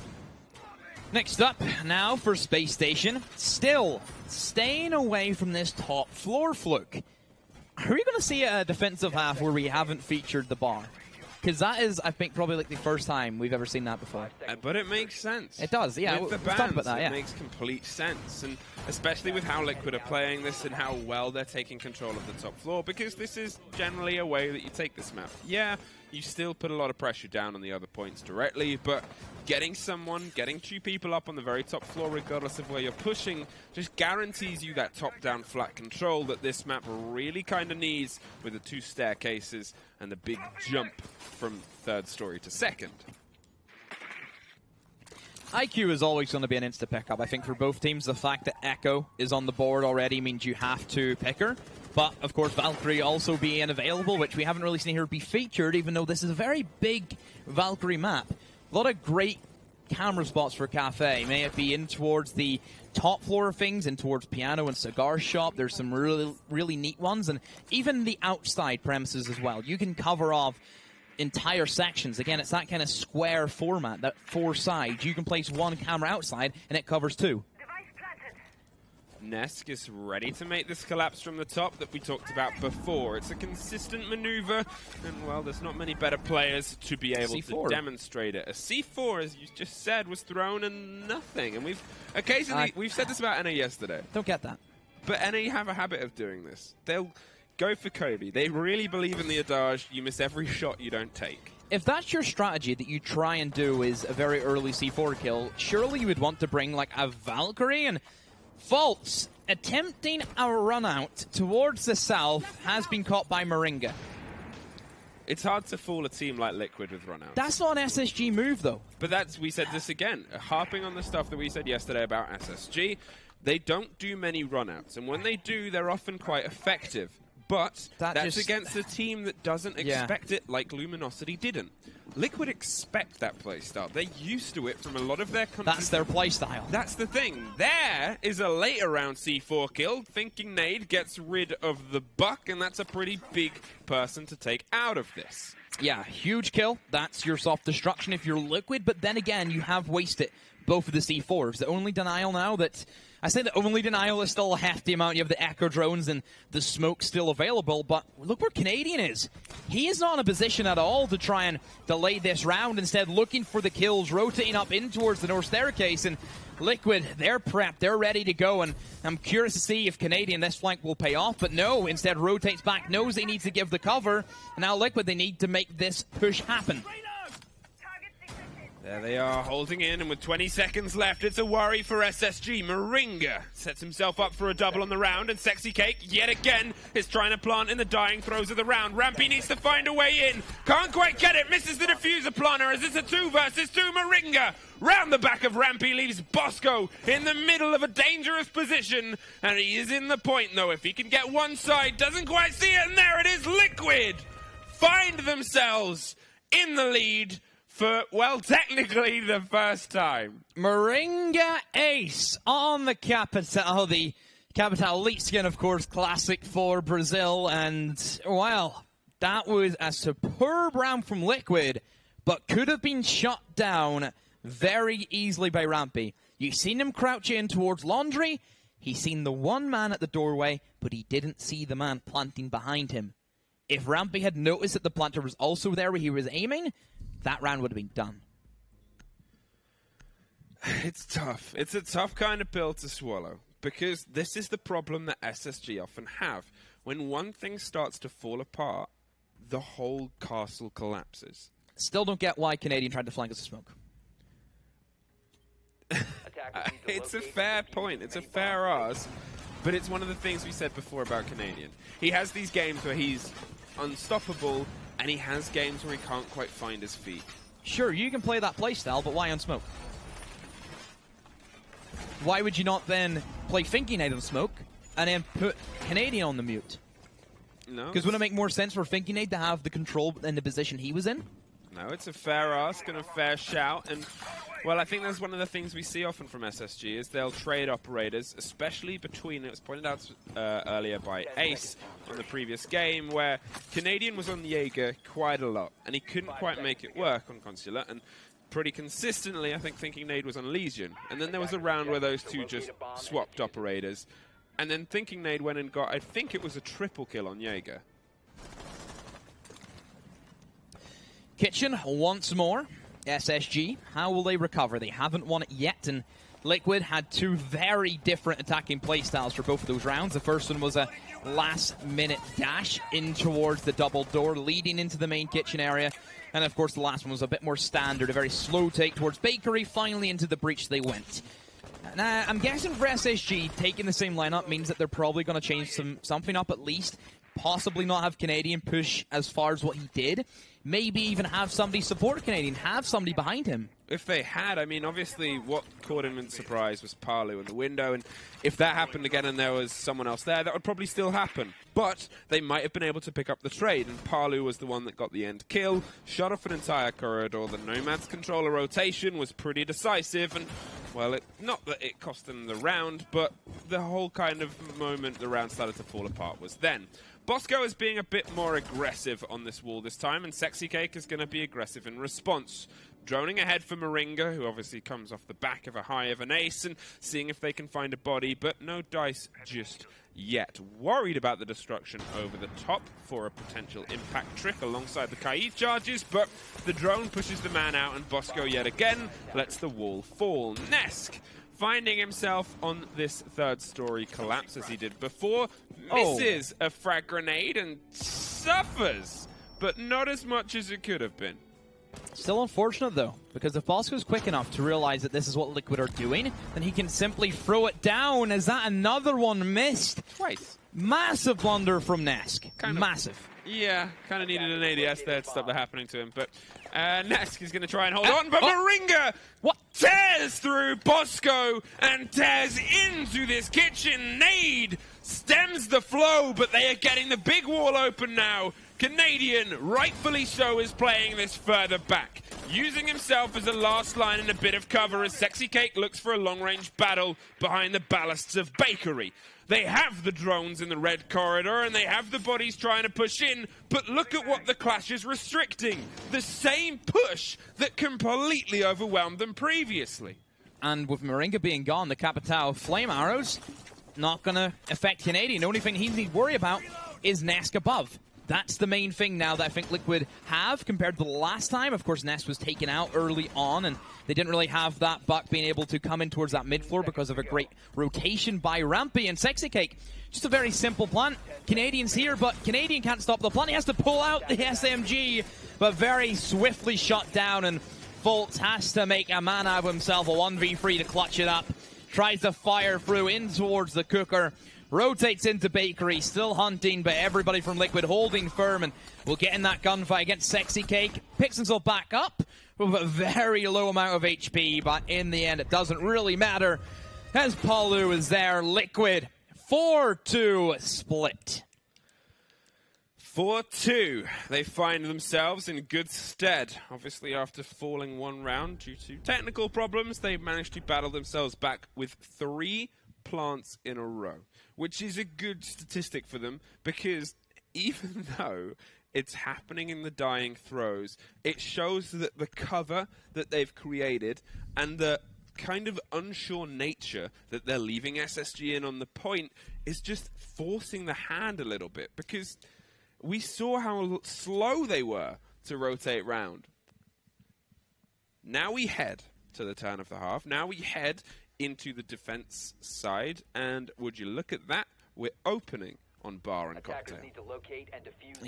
Next up now for Space Station, still staying away from this top floor fluke. Are we going to see a defensive half where we haven't featured the bar? Because that is, I think, probably like the first time we've ever seen that before. But it makes sense. It does, yeah. With the we've talked bans, about that, yeah. It makes complete sense. And especially with how Liquid are playing this and how well they're taking control of the top floor, because this is generally a way that you take this map. Yeah, you still put a lot of pressure down on the other points directly, but getting 2 people up on the very top floor, regardless of where you're pushing, just guarantees you that top-down flat control that this map really kind of needs, with the 2 staircases and the big jump from 3rd story to 2nd. IQ is always going to be an insta pickup. I think for both teams, the fact that Echo is on the board already means you have to pick her. But, of course, Valkyrie also being available, which we haven't really seen here be featured, even though this is a very big Valkyrie map. A lot of great camera spots for Cafe. May it be in towards the top floor of things, in towards piano and cigar shop. There's some really neat ones, and even the outside premises as well. You can cover off entire sections. Again, it's that kind of square format, that 4 sides. You can place one camera outside, and it covers 2. Nesk is ready to make this collapse from the top that we talked about before. It's a consistent maneuver, and, well, there's not many better players to be able to demonstrate it. A C4, as you just said, was thrown and nothing. And we've occasionally, we've said this about NA yesterday. Don't get that. But NA have a habit of doing this. They'll go for Kobe. They really believe in the adage, you miss every shot you don't take. If that's your strategy that you try and do is a very early C4 kill, surely you would want to bring, like, a Valkyrie, and Faults attempting a run out towards the south has been caught by Moringa. It's hard to fool a team like Liquid with run outs. That's not an SSG move, though. But that's, we said this again, harping on the stuff that we said yesterday about SSG. They don't do many run outs, and when they do, they're often quite effective. But that's against a team that doesn't expect it, like Luminosity didn't. Liquid expect that playstyle. They're used to it from a lot of their countries. That's their playstyle. That's the thing. There is a later round C4 kill. Thinking Nade gets rid of the buck, and that's a pretty big person to take out of this. Yeah, huge kill. That's your soft destruction if you're Liquid, but then again, you have wasted both of the C4s. The only denial now that... I say the only denial is still a hefty amount. You have the Echo drones and the smoke still available, but look where Canadian is. He is not in a position at all to try and delay this round, instead looking for the kills, rotating up in towards the north staircase, and Liquid, they're prepped, they're ready to go, and I'm curious to see if Canadian, this flank will pay off, but no, instead rotates back, knows he needs to give the cover, and now Liquid, they need to make this push happen. There they are, holding in, and with 20 seconds left, it's a worry for SSG. Moringa sets himself up for a double on the round, and Sexy Cake, yet again, is trying to plant in the dying throes of the round. Rampy needs to find a way in. Can't quite get it, misses the diffuser planter, as it's a 2 versus 2 Moringa. Round the back of Rampy leaves Bosco in the middle of a dangerous position, and he is in the point, though. If he can get one side, doesn't quite see it, and there it is, Liquid find themselves in the lead for, well, technically the first time. Moringa ace on the Capital. The Capital Elite Skin, of course, classic for Brazil. And, well, that was a superb round from Liquid, but could have been shut down very easily by Rampy. You've seen him crouch in towards Laundry. He's seen the one man at the doorway, but he didn't see the man planting behind him. If Rampy had noticed that the planter was also there where he was aiming, that round would have been done. It's tough. It's a tough kind of pill to swallow, because this is the problem that SSG often have. When one thing starts to fall apart, the whole castle collapses. Still don't get why Canadian tried to flank us to smoke. It's a fair point. It's a fair ask. But it's one of the things we said before about Canadian. He has these games where he's unstoppable, and he has games where he can't quite find his feet. Sure, you can play that playstyle, but why on smoke? Why would you not then play Thinking Nade on smoke, and then put Canadian on the mute? No. Because wouldn't it make more sense for Thinking Nade to have the control in the position he was in? No, it's a fair ask and a fair shout, and, well, I think that's one of the things we see often from SSG, is they'll trade operators, especially between, it was pointed out earlier by Ace on the previous game, where Canadian was on Jaeger quite a lot, and he couldn't quite make it work on Consular, and pretty consistently, I think Thinking Nade was on Legion, and then there was a round where those two just swapped operators, and then Thinking Nade went and got, I think it was a triple kill on Jaeger. Kitchen once more. SSG, how will they recover? They haven't won it yet, and Liquid had 2 very different attacking playstyles for both of those rounds. The first one was a last-minute dash in towards the double door, leading into the main kitchen area. And, of course, the last one was a bit more standard, a very slow take towards Bakery. Finally, into the breach they went. Now, I'm guessing for SSG, taking the same lineup means that they're probably going to change something up at least. Possibly not have Canadian push as far as what he did. maybe even have somebody support Canadian, have somebody behind him. If they had, I mean, obviously what caught him in surprise was Palu in the window, and if that happened again and there was someone else there, that would probably still happen. But they might have been able to pick up the trade, and Palu was the one that got the end kill, shot off an entire corridor. The Nomad's controller rotation was pretty decisive, and, well, not that it cost them the round, but the whole kind of moment the round started to fall apart was then. Bosco is being a bit more aggressive on this wall this time, and Sexy Cake is going to be aggressive in response. Droning ahead for Moringa, who obviously comes off the back of a high of an ace, and seeing if they can find a body, but no dice just yet. Worried about the destruction over the top for a potential impact trick alongside the Kaid charges, but the drone pushes the man out, and Bosco yet again lets the wall fall. Nesk, finding himself on this third story collapse as he did before, misses a frag grenade and suffers, but not as much as it could have been. Still unfortunate, though, because if Bosco's quick enough to realize that this is what Liquid are doing, then he can simply throw it down. Is that another one missed? Twice. Massive blunder from Nesk. Massive. Yeah, kind of needed an ADS there to stop that happening to him, but Nesk is going to try and hold on, but Moringa tears through Bosco and tears into this kitchen. Nade stems the flow, but they are getting the big wall open now. Canadian, rightfully so, is playing this further back, using himself as a last line and a bit of cover as Sexy Cake looks for a long-range battle behind the ballasts of Bakery. They have the drones in the red corridor, and they have the bodies trying to push in, but look at what the clash is restricting. The same push that completely overwhelmed them previously. And with Moringa being gone, the Capitao Flame Arrows not going to affect Canadian. The only thing he needs to worry about is Nesk above. That's the main thing now that I think Liquid have compared to the last time. Of course, Nesk was taken out early on, and they didn't really have that Buck being able to come in towards that mid-floor because of a great rotation by Rampy and Sexy Cake. Just a very simple plant. Canadian's here, but Canadian can't stop the plant. He has to pull out the SMG, but very swiftly shot down, and Fultz has to make a man out of himself, a 1v3 to clutch it up. Tries to fire through in towards the cooker. Rotates into Bakery, still hunting, but everybody from Liquid holding firm, and will get in that gunfight against Sexy Cake. Picks himself back up with a very low amount of HP, but in the end it doesn't really matter as Palu is there. Liquid 4-2 split. 4-2. They find themselves in good stead. Obviously, after falling one round due to technical problems, they managed to battle themselves back with 3 plants in a row, which is a good statistic for them, because even though it's happening in the dying throes, it shows that the cover that they've created and the kind of unsure nature that they're leaving SSG in on the point is just forcing the hand a little bit, because we saw how slow they were to rotate round. Now we head to the turn of the half. Now we head into the defense side, and would you look at that, we're opening on Bar and Cocktail.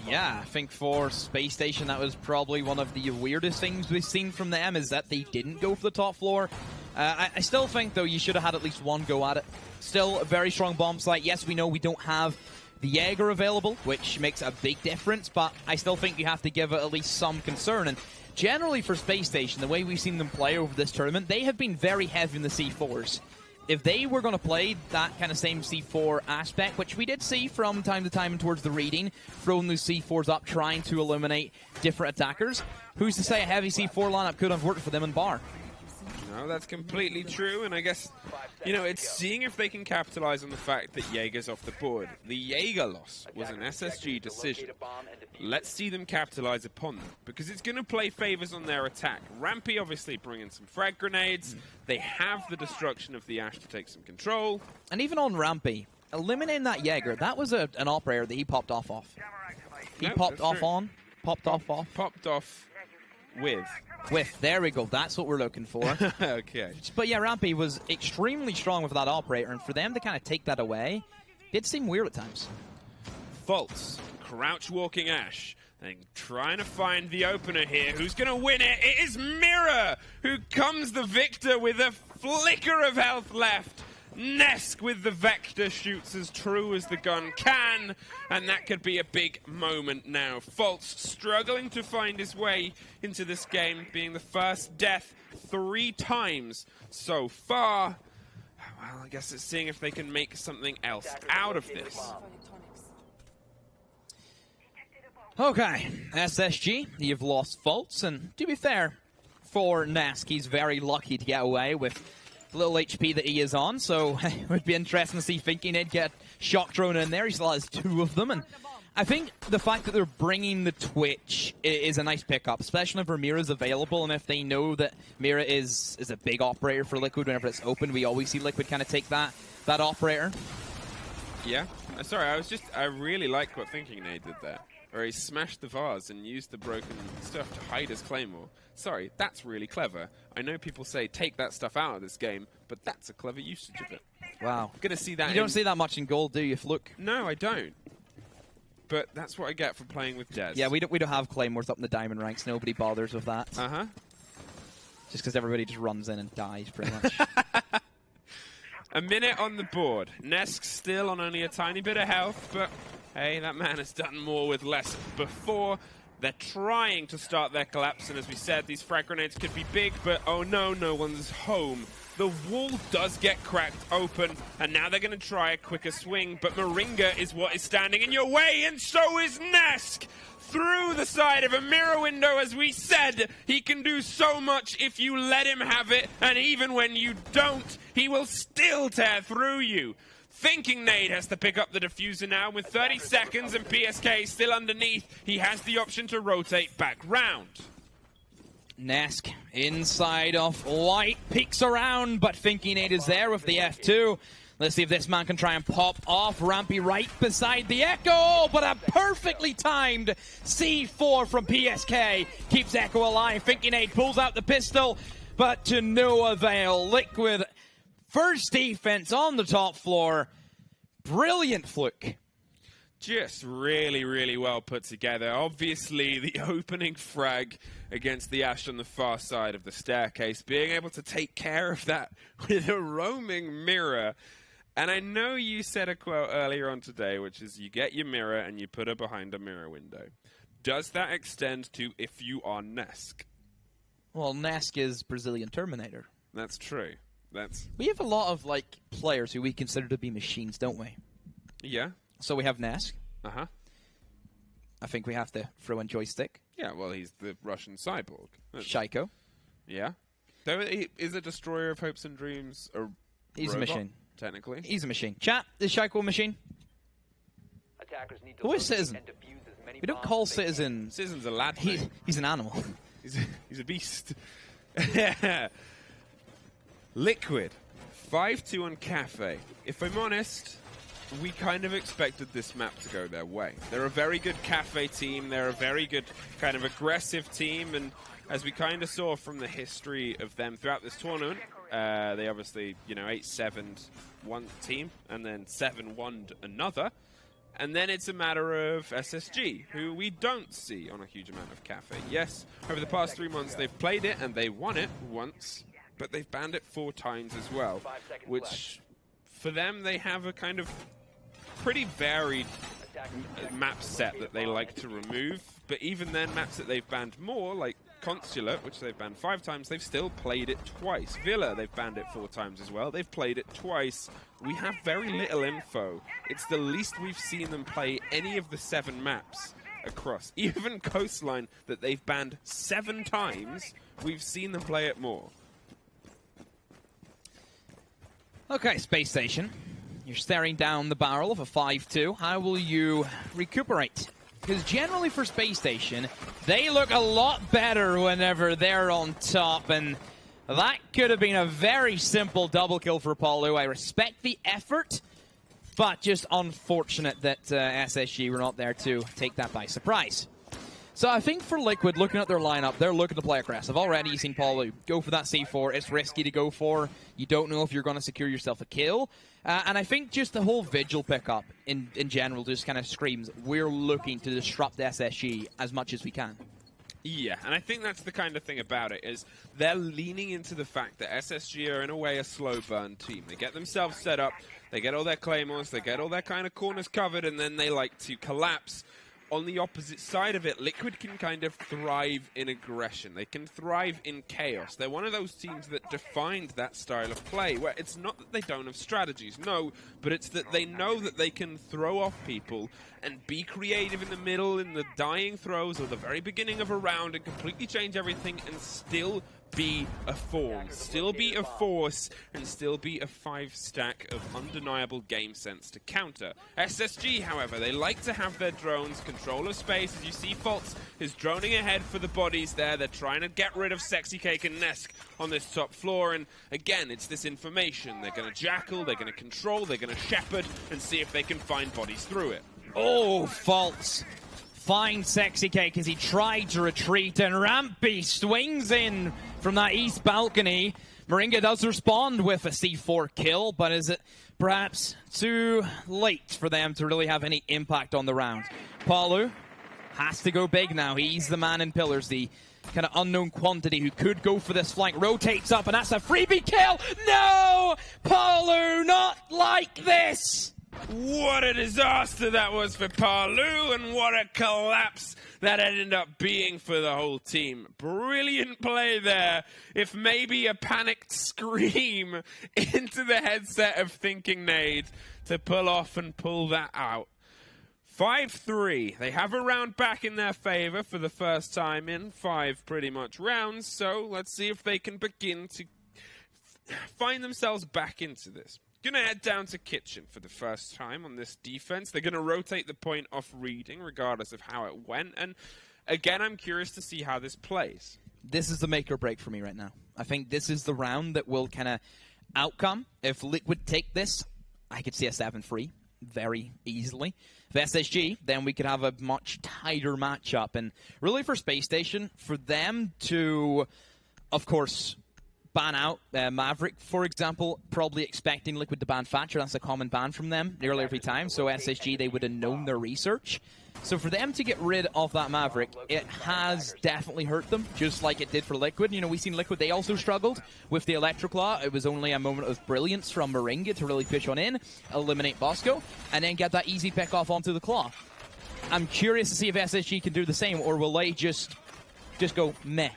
Yeah, I think for Space Station that was probably one of the weirdest things we've seen from them, is that they didn't go for the top floor. I still think, though, you should have had at least one go at it. Still a very strong bomb site. Yes, we know we don't have the Jaeger available, which makes a big difference, but I still think you have to give it at least some concern. And generally for Space Station, the way we've seen them play over this tournament, they have been very heavy in the C4s. If they were going to play that kind of same C4 aspect, which we did see from time to time towards the reading, throwing those C4s up, trying to eliminate different attackers, who's to say a heavy C4 lineup could have worked for them in Bar? No, that's completely true, and I guess, you know, it's seeing if they can capitalize on the fact that Jaeger's off the board. The Jaeger loss was an SSG decision. Let's see them capitalize upon them, because it's going to play favors on their attack. Rampy obviously bringing some frag grenades. They have the destruction of the Ash to take some control. And even on Rampy, eliminating that Jaeger, that was an operator that he popped off. He popped off on, popped off off. Popped off with. There we go. That's what we're looking for. Okay. But yeah, Rampy was extremely strong with that operator, and for them to kind of take that away, did seem weird at times. Fultz, crouch walking Ash, and trying to find the opener here. Who's going to win it? It is Mirror, who comes the victor with a flicker of health left. Nesk with the Vector shoots as true as the gun can, and that could be a big moment now. Fultz struggling to find his way into this game, being the first death 3 times so far. Well, I guess it's seeing if they can make something else out of this. Okay, SSG, you've lost Fultz, and to be fair, for Nesk, he's very lucky to get away with the little HP that he is on, so it would be interesting to see Thinking Ed get shock drone in there. He still has 2 of them, and I think the fact that they're bringing the Twitch is a nice pickup, especially if Mira's available, and if they know that Mira is a big operator for Liquid whenever it's open. We always see Liquid kind of take that operator. Yeah, sorry, I really like what Thinking Ed did there, where he smashed the vase and used the broken stuff to hide his claymore. Sorry, that's really clever. I know people say take that stuff out of this game, but that's a clever usage of it. Wow. Gonna see that. You don't see that much in gold, do you, Fluke? No, I don't. But that's what I get for playing with Dez. Yeah, we don't have claymores up in the diamond ranks. Nobody bothers with that. Uh-huh. Just because everybody just runs in and dies, pretty much. A minute on the board. Nesk still on only a tiny bit of health, but hey, that man has done more with less before. They're trying to start their collapse, and as we said, these frag grenades could be big, but oh no, no one's home. The wall does get cracked open, and now they're going to try a quicker swing, but Moringa is what is standing in your way, and so is Nesk! Through the side of a mirror window, as we said, he can do so much if you let him have it, and even when you don't, he will still tear through you. Thinking Nade has to pick up the diffuser now with 30 seconds and PSK still underneath. He has the option to rotate back round. Nesk inside of White peeks around, but Thinking Nade is there with the F2. Let's see if this man can try and pop off. Rampy right beside the Echo, but a perfectly timed C4 from PSK keeps Echo alive. Thinking Nade pulls out the pistol, but to no avail. Liquid first defense on the top floor. Brilliant, Fluke. Just really, really well put together. Obviously, the opening frag against the Ash on the far side of the staircase, being able to take care of that with a roaming mirror. And I know you said a quote earlier on today, which is you get your mirror and you put it behind a mirror window. Does that extend to if you are Nesk? Well, Nesk is Brazilian Terminator. That's true. We have a lot of players who we consider to be machines, don't we? Yeah. So we have Nesk. Uh-huh. I think we have to throw in Joystick. Yeah, well, he's the Russian cyborg. Shaiko. Yeah. Though he is a destroyer of hopes and dreams a He's robot, a machine. Technically. He's a machine. Chat, is Shaiko a machine? Attackers need to Who is Citizen? and defuse as many We don't bombs call as they Citizen... Citizen's a lad. He's an animal. He's a beast. Liquid. 5-2 on Cafe. If I'm honest, we kind of expected this map to go their way. They're a very good Cafe team. They're a very good kind of aggressive team. And as we kind of saw from the history of them throughout this tournament, they obviously, 8-7'd one team and then 7-1'd another. And then it's a matter of SSG, who we don't see on a huge amount of Cafe. Yes, over the past 3 months they've played it and they won it once, but they've banned it 4 times as well, which for them they have a kind of pretty varied map set that they like to remove. But even then, maps that they've banned more, like Consulate, which they've banned 5 times, they've still played it twice. Villa, they've banned it 4 times as well. They've played it twice. We have very little info. It's the least we've seen them play any of the 7 maps across. Even Coastline, that they've banned 7 times, we've seen them play it more. Okay, Space Station. You're staring down the barrel of a 5-2. How will you recuperate? Because generally for Space Station, they look a lot better whenever they're on top, and that could have been a very simple double kill for Paulo. I respect the effort, but just unfortunate that SSG were not there to take that by surprise. So I think for Liquid, looking at their lineup, they're looking to play aggressive. Already you've seen Paulo go for that C4. It's risky to go for. You don't know if you're going to secure yourself a kill. And I think just the whole Vigil pickup in general just kind of screams, we're looking to disrupt SSG as much as we can. Yeah, and I think that's the kind of thing about it, is they're leaning into the fact that SSG are in a way a slow burn team. They get themselves set up, they get all their claymores, they get all their kind of corners covered, and then they like to collapse. On the opposite side of it, Liquid can kind of thrive in aggression. They can thrive in chaos. They're one of those teams that defined that style of play, where it's not that they don't have strategies, no, but it's that they know that they can throw off people and be creative in the middle, in the dying throws, or the very beginning of a round, and completely change everything and still be a form, still be a force, and still be a 5-stack of undeniable game sense to counter. SSG, however, they like to have their drones control of space. As you see, Faults is droning ahead for the bodies there. They're trying to get rid of Sexy Cake and Nesk on this top floor, and again, it's this information. They're going to jackal, they're going to control, they're going to shepherd, and see if they can find bodies through it. Oh, Faults finds Sexy Cake as he tried to retreat, and Rampy swings in from that east balcony. Moringa does respond with a C4 kill, but is it perhaps too late for them to really have any impact on the round? Palu has to go big now. He's the man in pillars, the kind of unknown quantity who could go for this flank. Rotates up, and that's a freebie kill! No! Palu, not like this! What a disaster that was for Palu, and what a collapse that ended up being for the whole team. Brilliant play there. If maybe a panicked scream into the headset of Thinking Nade to pull off and pull that out. 5-3. They have a round back in their favor for the first time in 5 pretty much rounds, so let's see if they can begin to find themselves back into this. Gonna head down to Kitchen for the first time on this defense. They're gonna rotate the point off reading regardless of how it went, and again, I'm curious to see how this plays. This is the make or break for me right now. I think this is the round that will kind of outcome. If Liquid take this, I could see a 7-3 very easily. If SSG, then we could have a much tighter matchup, and really for Space Station, for them to, of course, ban out Maverick, for example, probably expecting Liquid to ban Thatcher. That's a common ban from them nearly every time. So SSG, they would have known their research. So for them to get rid of that Maverick, it has definitely hurt them, just like it did for Liquid. You know, we've seen Liquid, they also struggled with the Electroclaw. It was only a moment of brilliance from Moringa to really push on in, eliminate Bosco, and then get that easy pick off onto the Claw. I'm curious to see if SSG can do the same, or will they just go meh?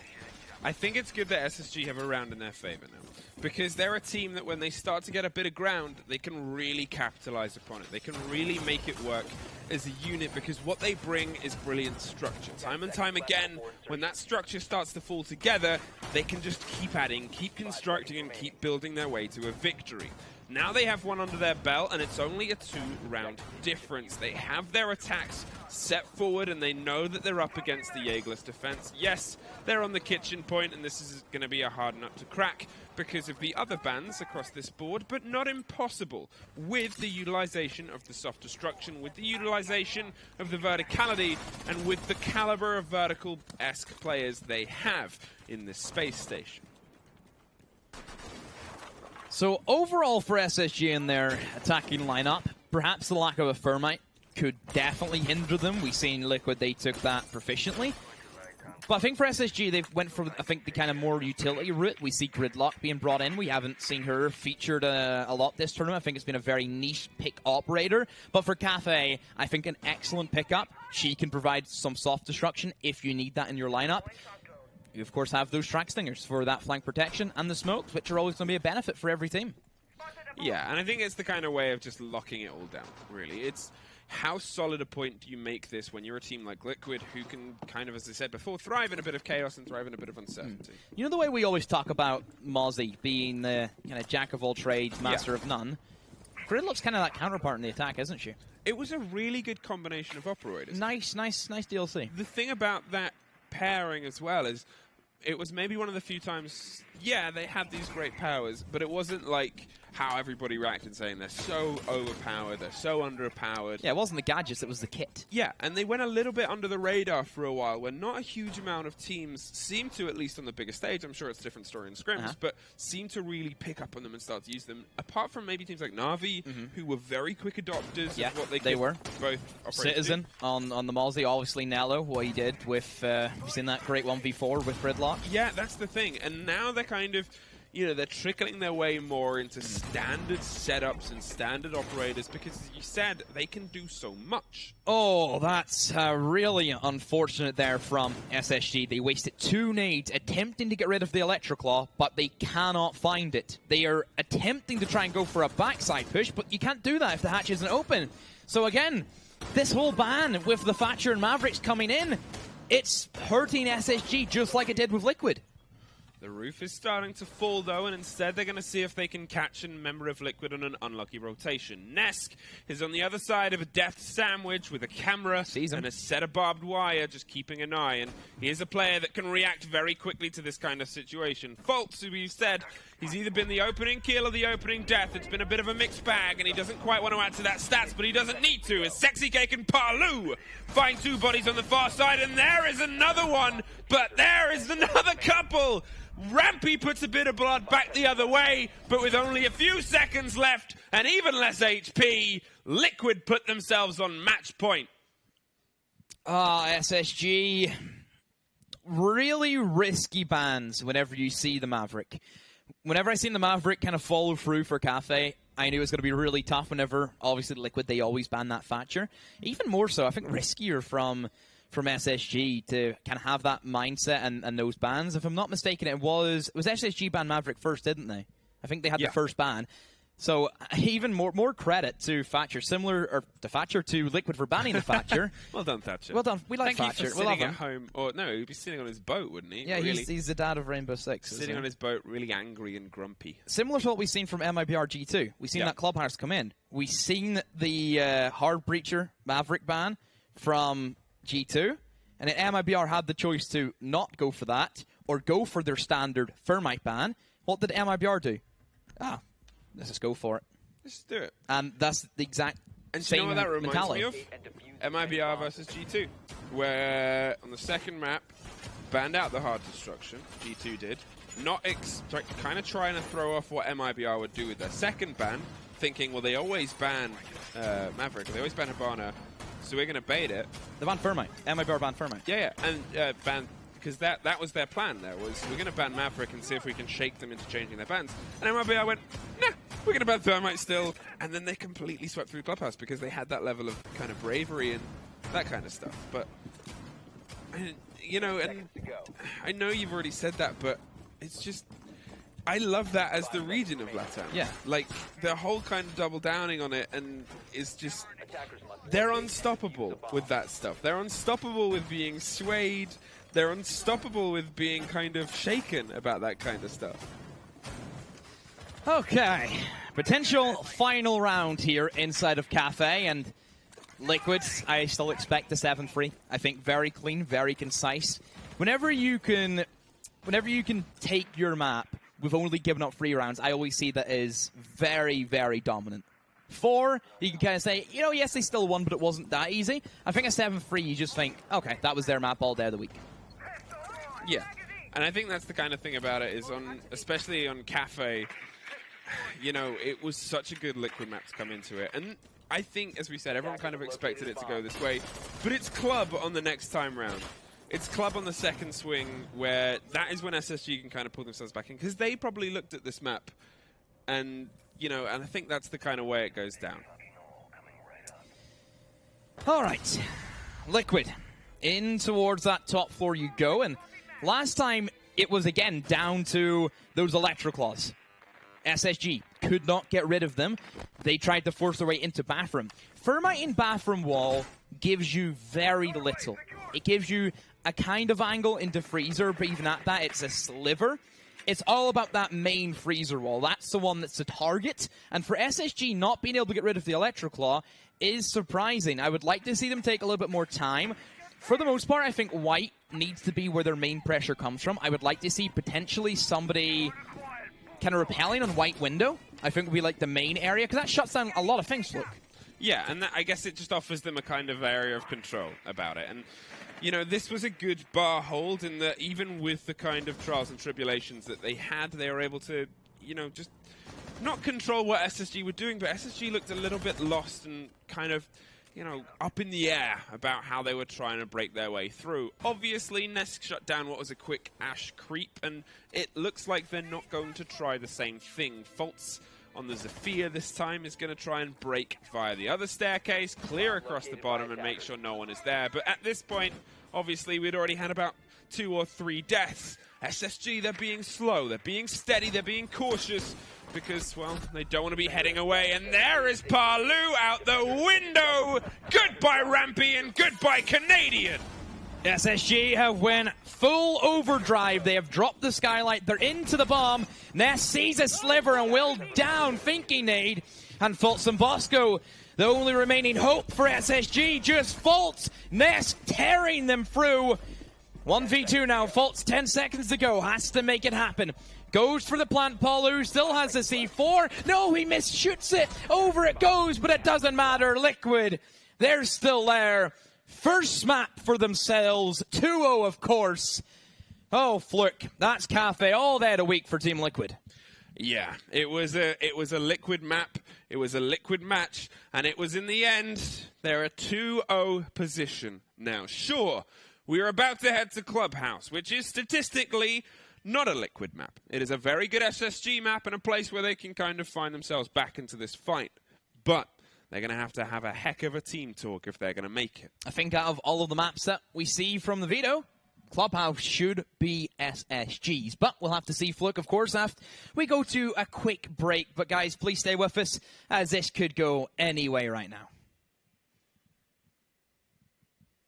I think it's good that SSG have a round in their favor now, because they're a team that when they start to get a bit of ground, they can really capitalize upon it. They can really make it work as a unit, because what they bring is brilliant structure. Time and time again, when that structure starts to fall together, they can just keep adding, keep constructing, and keep building their way to a victory. Now they have one under their belt, and it's only a 2-round difference. They have their attacks set forward, and they know that they're up against the Jaegerless defense. Yes, they're on the Kitchen point, and this is going to be a hard nut to crack because of the other bans across this board, but not impossible with the utilization of the soft destruction, with the utilization of the verticality, and with the caliber of vertical-esque players they have in this Space Station. So overall for SSG in their attacking lineup, perhaps the lack of a Thermite could definitely hinder them. We've seen Liquid, they took that proficiently. But I think for SSG, they've went for, I think, the kind of more utility route. We see Gridlock being brought in. We haven't seen her featured a lot this tournament. I think it's been a very niche pick operator. But for Cafe, I think an excellent pickup. She can provide some soft destruction if you need that in your lineup. You, of course, have those track stingers for that flank protection and the smokes, which are always going to be a benefit for every team. Yeah, and I think it's the kind of way of just locking it all down, really. It's how solid a point do you make this when you're a team like Liquid who can kind of, as I said before, thrive in a bit of chaos and thrive in a bit of uncertainty. You know the way we always talk about Mozzie being the kind of jack of all trades, master of none? Gridlock's kind of that counterpart in the attack, isn't she? It was a really good combination of operators. Nice DLC. The thing about that pairing as well is it was maybe one of the few times, yeah, they had these great powers, but it wasn't like how everybody reacted, saying they're so overpowered, they're so underpowered. Yeah, it wasn't the gadgets, it was the kit. Yeah, and they went a little bit under the radar for a while, where not a huge amount of teams seem to, at least on the bigger stage, I'm sure it's a different story in scrims, but seem to really pick up on them and start to use them. Apart from maybe teams like Na'Vi, who were very quick adopters of what they were. Both Citizen on the Mozzie, obviously Nello, what he did with, you've seen that great 1v4 with Gridlock. Yeah, that's the thing. And now they're kind of, you know, they're trickling their way more into standard setups and standard operators because, as you said, they can do so much. Oh, that's really unfortunate there from SSG. They wasted 2 nades attempting to get rid of the Electroclaw, but they cannot find it. They are attempting to try and go for a backside push, but you can't do that if the hatch isn't open. So again, this whole ban with the Thatcher and Mavericks coming in, it's hurting SSG just like it did with Liquid. The roof is starting to fall, though, and instead they're going to see if they can catch a member of Liquid on an unlucky rotation. Nesk is on the other side of a deft sandwich with a camera and a set of barbed wire, just keeping an eye. And he is a player that can react very quickly to this kind of situation. Fultz, who we've said, he's either been the opening kill or the opening death. It's been a bit of a mixed bag, and he doesn't quite want to add to that stats, but he doesn't need to, as Sexy Cake and Parlou find 2 bodies on the far side, and there is another one, but there is another couple. Rampy puts a bit of blood back the other way, but with only a few seconds left and even less HP, Liquid put themselves on match point. SSG, really risky bans whenever you see the Maverick. Whenever I seen the Maverick kind of follow through for Cafe, I knew it was going to be really tough whenever, obviously, Liquid, they always ban that Thatcher. Even more so, I think, riskier from SSG to kind of have that mindset and those bans. If I'm not mistaken, it was SSG ban Maverick first, didn't they? I think they had the first ban. So even more credit to Thatcher, similar to Thatcher to Liquid for banning the Thatcher. Well done, Thatcher. Well done. We like Thank Thatcher. You for sitting at home, or no, he'd be sitting on his boat, wouldn't he? Yeah, really, he's the dad of Rainbow Six. Sitting on his boat, really angry and grumpy. Similar to what we've seen from MIBR G2. We've seen that Clubhouse come in. We've seen the Hard Breacher Maverick ban from G2. And then MIBR had the choice to not go for that or go for their standard Thermite ban. What did MIBR do? Let's just go for it. Let's do it. And that's the exact you same know what that reminds mentality. me of? MIBR versus G2, where on the second map, banned out the hard destruction, G2 did, kind of trying to throw off what MIBR would do with their second ban, thinking, well, they always ban Maverick, they always ban Hibana, so we're going to bait it. The ban Thermite. MIBR ban Thermite. Yeah, and ban, because that was their plan there, was we're going to ban Maverick and see if we can shake them into changing their bans. And MIBR went, nah, we're going to ban Thermite still. And then they completely swept through Clubhouse because they had that level of kind of bravery and that kind of stuff. But, you know, and I know you've already said that, but it's just, I love that as the region of LATAM. Yeah. Like, the whole kind of double downing on it and is just, they're unstoppable with that stuff. They're unstoppable with being swayed. They're unstoppable with being kind of shaken about that kind of stuff. Okay. Potential final round here inside of Cafe, and Liquids, I still expect the 7-3. I think very clean, very concise. Whenever you can take your map with only giving up 3 rounds, I always see that as very, very dominant. 4, you can kind of say, you know, yes, they still won, but it wasn't that easy. I think a 7-3, you just think, okay, that was their map all day of the week. Yeah, and I think that's the kind of thing about it is especially on Cafe, you know, it was such a good Liquid map to come into it. And I think, as we said, everyone kind of expected it to go this way, but it's Club on the next time round. It's Club on the second swing, where that is when SSG can kind of pull themselves back in, because they probably looked at this map, and, you know, and I think that's the kind of way it goes down. All right, Liquid, in towards that top 4 you go, and last time it was, again, down to those Electroclaws. SSG could not get rid of them. They tried to force their way into Bathroom. Thermite in Bathroom wall gives you very little. It gives you a kind of angle into Freezer, but even at that, it's a sliver. It's all about that main Freezer wall. That's the one that's the target. And for SSG not being able to get rid of the Electroclaw is surprising. I would like to see them take a little bit more time. For the most part, I think White needs to be where their main pressure comes from. I would like to see potentially somebody kind of repelling on White window I think, will be like the main area, because that shuts down a lot of things, look. Yeah, and I guess it just offers them a kind of area of control about it. And, you know, this was a good bar hold in that even with the kind of trials and tribulations that they had, they were able to, you know, just not control what SSG were doing, but SSG looked a little bit lost and kind of, you know, up in the air about how they were trying to break their way through. Obviously, Nesk shut down what was a quick Ash creep, and it looks like they're not going to try the same thing. Faults on the Zephyr this time is going to try and break via the other staircase, clear across the bottom and make sure no one is there. But at this point, obviously, we'd already had about 2 or 3 deaths. SSG, they're being slow, they're being steady, they're being cautious, because, well, they don't want to be heading away. And there is Palu out the window! Goodbye, Rampy, and goodbye, Canadian! SSG have went full overdrive. They have dropped the skylight. They're into the bomb. Ness sees a sliver and will down, thinking nade. And Fultz and Bosco, the only remaining hope for SSG, just Fultz. Ness tearing them through. 1v2 now. Fultz, 10 seconds to go. Has to make it happen. Goes for the plant. Palu still has the C4. No, he misshoots it. Over it goes, but it doesn't matter. Liquid, they're still there. First map for themselves. 2-0, of course. Oh, Fluke, that's Cafe all day a week for Team Liquid. Yeah, it was a Liquid map. It was a Liquid match, and it was in the end. They're a 2-0 position now. Sure, we are about to head to Clubhouse, which is statistically not a Liquid map. It is a very good SSG map and a place where they can kind of find themselves back into this fight. But they're going to have a heck of a team talk if they're going to make it. I think out of all of the maps that we see from the veto, Clubhouse should be SSG's. But we'll have to see, Fluke, of course, after we go to a quick break. But guys, please stay with us, as this could go any way right now.